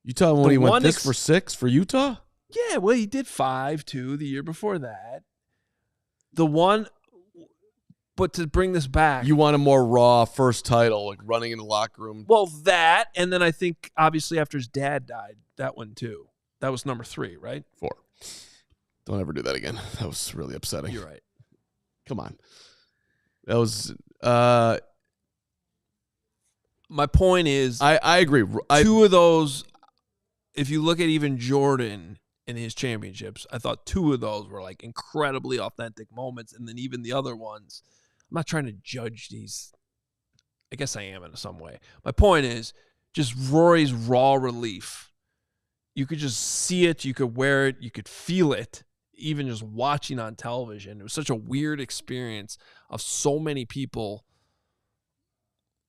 You talking when he went this for 6 for Utah? Yeah, well, he did 5 too the year before that. The one, but to bring this back. You want a more raw first title, running in the locker room. Well, that, and then I think obviously after his dad died, that one too. That was number 3, right? 4. Don't ever do that again. That was really upsetting. You're right. Come on. That was my point is I agree. 2 of those, if you look at even Jordan in his championships, I thought 2 of those were incredibly authentic moments. And then even the other ones, I'm not trying to judge these. I guess I am in some way. My point is just Rory's raw relief. You could just see it. You could wear it. You could feel it. Even just watching on television. It was such a weird experience of so many people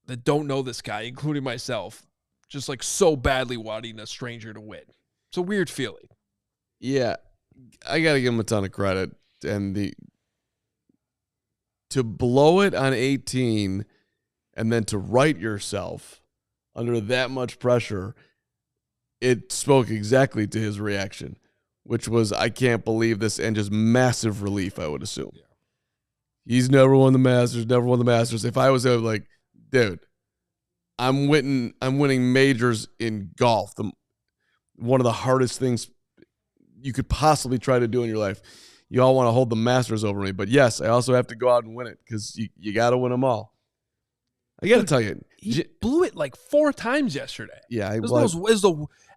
that don't know this guy, including myself, just so badly wanting a stranger to win. It's a weird feeling. Yeah, I got to give him a ton of credit. And to blow it on 18 and then to right yourself under that much pressure, it spoke exactly to his reaction, which was, I can't believe this, and just massive relief, I would assume. He's never won the Masters. If I was like, dude, I'm winning majors in golf. One of the hardest things you could possibly try to do in your life. You all want to hold the Masters over me. But yes, I also have to go out and win it because you got to win them all. I got to tell you. He blew it like 4 times yesterday. Yeah.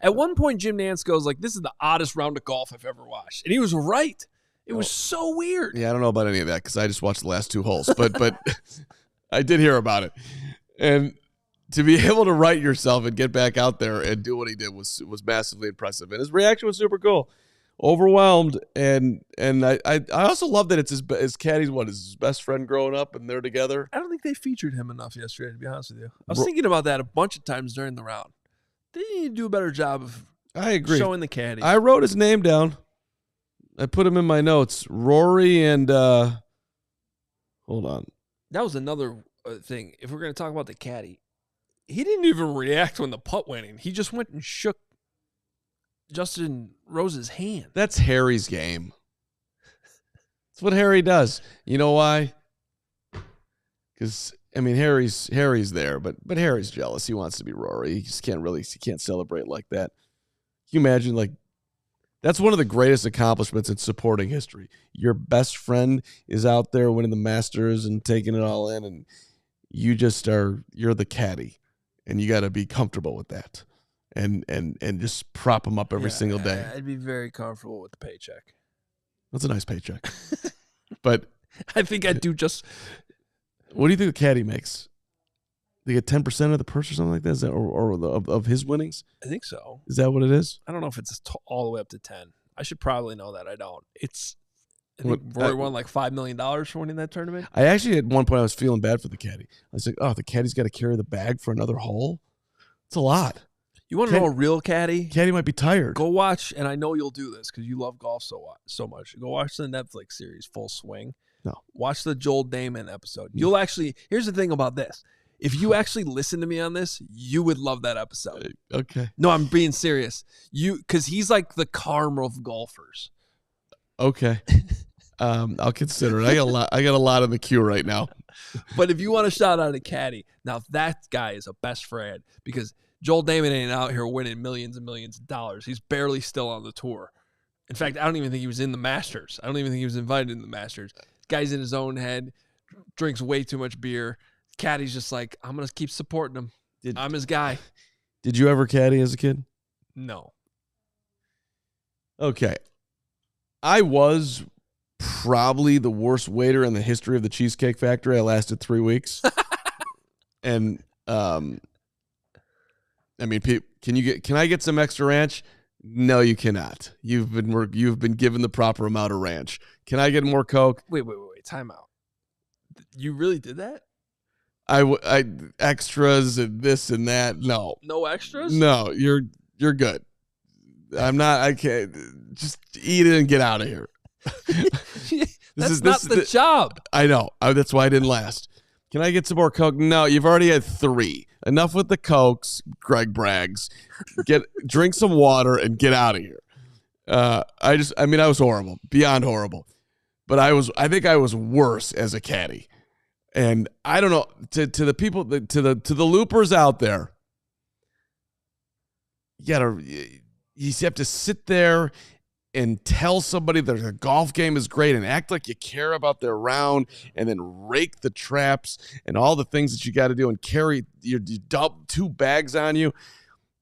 At one point, Jim Nantz goes like, this is the oddest round of golf I've ever watched. And he was right. It was so weird. Yeah, I don't know about any of that because I just watched the last 2 holes. But I did hear about it. And to be able to right yourself and get back out there and do what he did was massively impressive. And his reaction was super cool. Overwhelmed. And I also love that it's his caddy's his best friend growing up and they're together. I don't think they featured him enough yesterday, to be honest with you. I was thinking about that a bunch of times during the round. They need to do a better job of showing the caddy. I wrote his name down. I put him in my notes. Rory and hold on. That was another thing. If we're going to talk about the caddy, he didn't even react when the putt went in. He just went and shook Justin Rose's hand. That's Harry's game. That's what Harry does. You know why? Because Harry's there, but Harry's jealous. He wants to be Rory. He just can't celebrate like that. Can you imagine that's one of the greatest accomplishments in supporting history. Your best friend is out there winning the Masters and taking it all in, and you're the caddy, and you got to be comfortable with that, and just prop him up every single day. I'd be very comfortable with the paycheck. That's a nice paycheck, but I think I'd do just. What do you think the caddy makes? They get 10% of the purse or something like that? Is that or of his winnings? I think so. Is that what it is? I don't know if it's all the way up to 10. I should probably know that. I don't. I think Rory won like $5 million for winning that tournament. I actually, at one point, I was feeling bad for the caddy. I was like, oh, the caddy's got to carry the bag for another hole? It's a lot. You want to know a real caddy? Caddy might be tired. Go watch, and I know you'll do this because you love golf so much. Go watch the Netflix series, Full Swing. No. Watch the Joel Damon episode. You'll actually, here's the thing about this. If you actually listen to me on this, you would love that episode. Okay. No, I'm being serious. Because he's like the Carman of golfers. Okay. I'll consider it. I got a lot in the queue right now. But if you want to shout out a caddy, now that guy is a best friend because Joel Damon ain't out here winning millions and millions of dollars. He's barely still on the tour. In fact, I don't even think he was in the Masters. I don't even think he was invited in the Masters. This guy's in his own head, drinks way too much beer. Caddy's just like, I'm going to keep supporting him. I'm his guy. Did you ever caddy as a kid? No. Okay. I was probably the worst waiter in the history of the Cheesecake Factory. I lasted 3 weeks. And, can I get some extra ranch? No, you cannot. You've been given the proper amount of ranch. Can I get more Coke? Wait. Time out. You really did that? I extras and this and that. No extras. No, you're good. I'm not. I can't. Just eat it and get out of here. That's not the job. I know. That's why I didn't last. Can I get some more Coke? No, you've already had 3. Enough with the Cokes, Greg Braggs. Drink some water and get out of here. I was horrible, beyond horrible. But I think I was worse as a caddy. And I don't know, to the people, to the loopers out there, you have to sit there and tell somebody that the golf game is great and act like you care about their round and then rake the traps and all the things that you got to do and carry you dump 2 bags on you.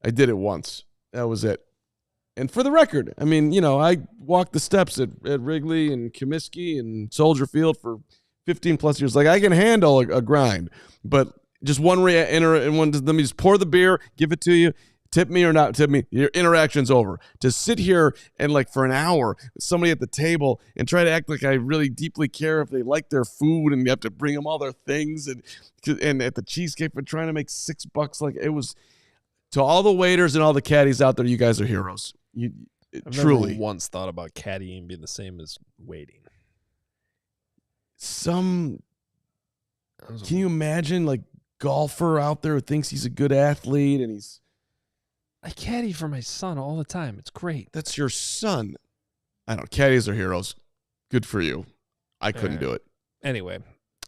I did it once. That was it. And for the record, I walked the steps at Wrigley and Comiskey and Soldier Field for 15 plus years. Like I can handle a grind, but just one let me just pour the beer, give it to you, tip me or not tip me, your interaction's over. To sit here and for an hour with somebody at the table and try to act like I really deeply care if they like their food and you have to bring them all their things and at the Cheesecake for trying to make $6, it was to all the waiters and all the caddies out there, you guys are heroes. I've truly never once thought about caddying being the same as waiting. Can you imagine golfer out there who thinks he's a good athlete and I caddy for my son all the time. It's great. That's your son. I don't know. Caddies are heroes. Good for you. I couldn't do it. Anyway.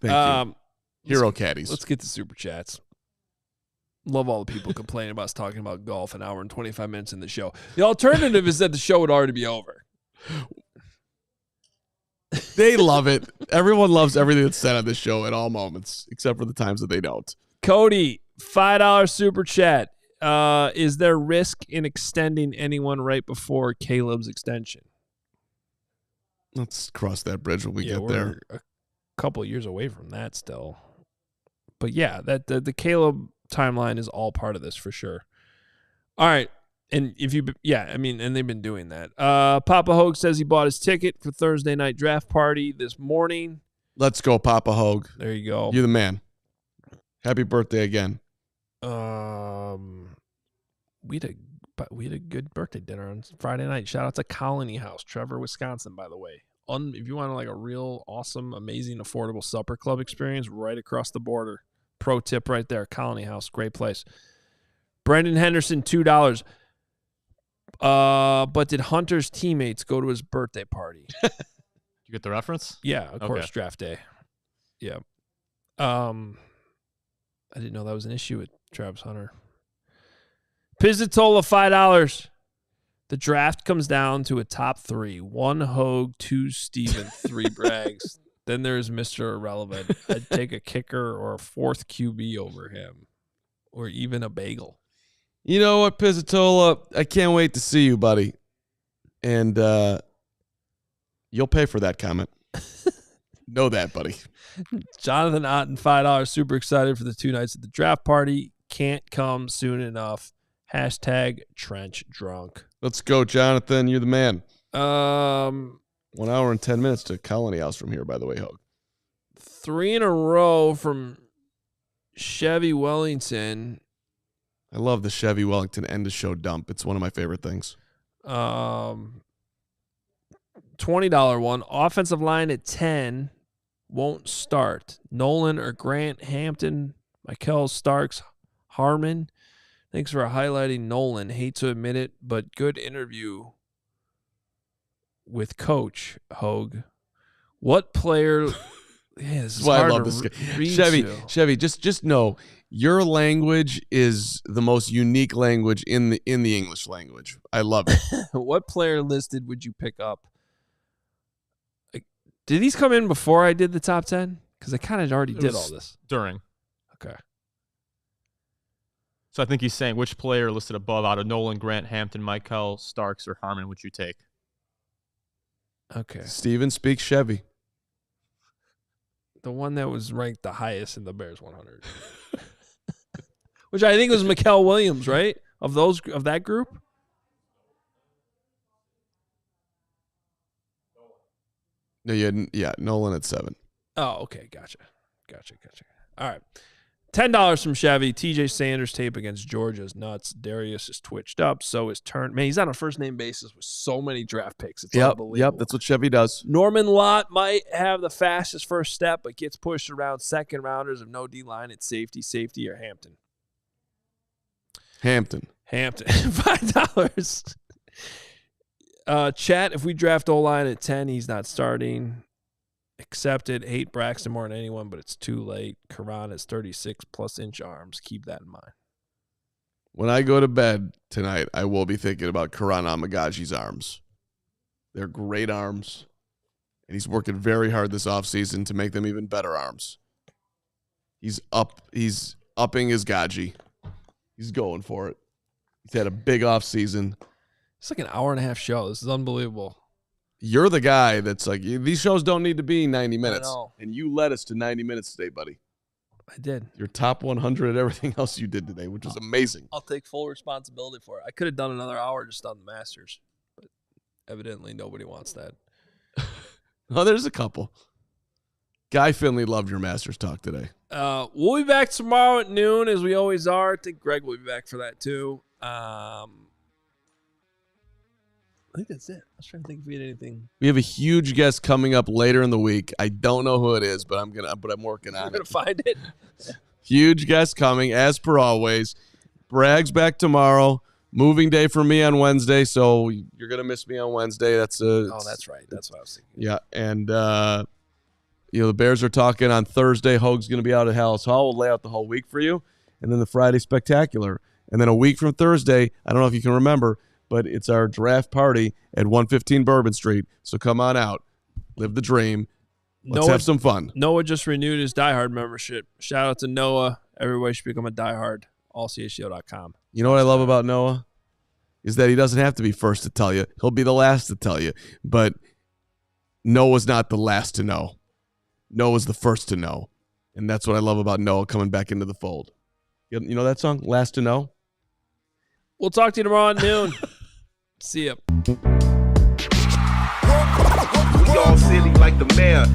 Thank you. Hero caddies. Let's get to super chats. Love all the people complaining about us talking about golf an hour and 25 minutes in the show. The alternative is that the show would already be over. They love it. Everyone loves everything that's said on this show at all moments, except for the times that they don't. Cody, $5 super chat. Is there risk in extending anyone right before Caleb's extension? Let's cross that bridge when we get there. A couple of years away from that still. But yeah, that the Caleb timeline is all part of this for sure. All right. And and they've been doing that. Papa Hoge says he bought his ticket for Thursday night draft party this morning. Let's go, Papa Hoge. There you go. You're the man. Happy birthday again. We had a good birthday dinner on Friday night. Shout out to Colony House, Trevor, Wisconsin, by the way. If you want like a real awesome, amazing, affordable supper club experience right across the border. Pro tip right there. Colony House, great place. Brendan Henderson, $2. But did Hunter's teammates go to his birthday party? You get the reference? Yeah, of course, draft day. Yeah. I didn't know that was an issue with Travis Hunter. Pizzatola, $5. The draft comes down to a top 3. 1 Hoge, 2 Steven, 3 Braggs. Then there's Mr. Irrelevant. I'd take a kicker or a 4th QB over him. Or even a bagel. You know what, Pizzatola? I can't wait to see you, buddy. And you'll pay for that comment. Know that, buddy. Jonathan Otten, $5. Super excited for the 2 nights at the draft party. Can't come soon enough. Hashtag trench drunk. Let's go, Jonathan. You're the man. 1 hour and 10 minutes to Colony House from here, by the way, Hoge. 3 in a row from Chevy Wellington. I love the Chevy Wellington end of show dump. It's one of my favorite things. $20 one. Offensive line at 10 won't start. Nolan or Grant, Hampton, Michael Starks, Harman. Thanks for highlighting Nolan. Hate to admit it, but good interview with Coach Hoge. What player? Yeah, this is why hard I love to this guy. read Chevy, just know your language is the most unique language in the English language. I love it. What player listed would you pick up? Like, did these come in before I did the top 10? Because I kind of already did all this. During. Okay. So I think he's saying which player listed above out of Nolan, Grant, Hampton, Michael, Starks, or Harman would you take? Okay. Steven speaks Chevy. The one that was ranked the highest in the Bears 100. Which I think was Mikel Williams, right? Of that group? No, yeah, Nolan at 7. Oh, okay. Gotcha. All right. $10 from Chevy. TJ Sanders tape against Georgia is nuts. Darius is twitched up. So is Turn. Man, he's on a first-name basis with so many draft picks. It's unbelievable. Yep, that's what Chevy does. Norman Lott might have the fastest first step, but gets pushed around second rounders of no D-line at safety, or Hampton. Hampton. $5. Chat, if we draft O-line at 10, he's not starting. Accepted. Hate Braxton more than anyone, but it's too late. Karan is 36-plus-inch arms. Keep that in mind. When I go to bed tonight, I will be thinking about Karan Amagaji's arms. They're great arms, and he's working very hard this offseason to make them even better arms. He's upping his Gaji. He's going for it. He's had a big offseason. It's like an hour-and-a-half show. This is unbelievable. You're the guy that's like, these shows don't need to be 90 minutes. I know. And you led us to 90 minutes today, buddy. I did. Your top 100 at everything else you did today, which was amazing. I'll take full responsibility for it. I could have done another hour just on the Masters, but evidently nobody wants that. Oh, there's a couple. Guy Finley loved your Masters talk today. We'll be back tomorrow at noon, as we always are. I think Greg will be back for that, too. I think that's it. I was trying to think if we had anything. We have a huge guest coming up later in the week. I don't know who it is, but I'm working on it. We're gonna find it. Huge guest coming, as per always. Bragg's back tomorrow. Moving day for me on Wednesday, so you're gonna miss me on Wednesday. That's right. That's what I was thinking. Yeah, and The Bears are talking on Thursday. Hoge's going to be out at Hallis Hall. We'll lay out the whole week for you. And then the Friday Spectacular. And then a week from Thursday, I don't know if you can remember, but it's our draft party at 115 Bourbon Street. So come on out. Live the dream. Let's have some fun. Noah just renewed his Die Hard membership. Shout out to Noah. Everybody should become a Die Hard. AllCHGO.com. You know what I love about Noah? Is that he doesn't have to be first to tell you. He'll be the last to tell you. But Noah's not the last to know. Noah's the first to know. And that's what I love about Noah coming back into the fold. You know that song, Last to Know? We'll talk to you tomorrow at noon. See ya. We all silly like the mayor.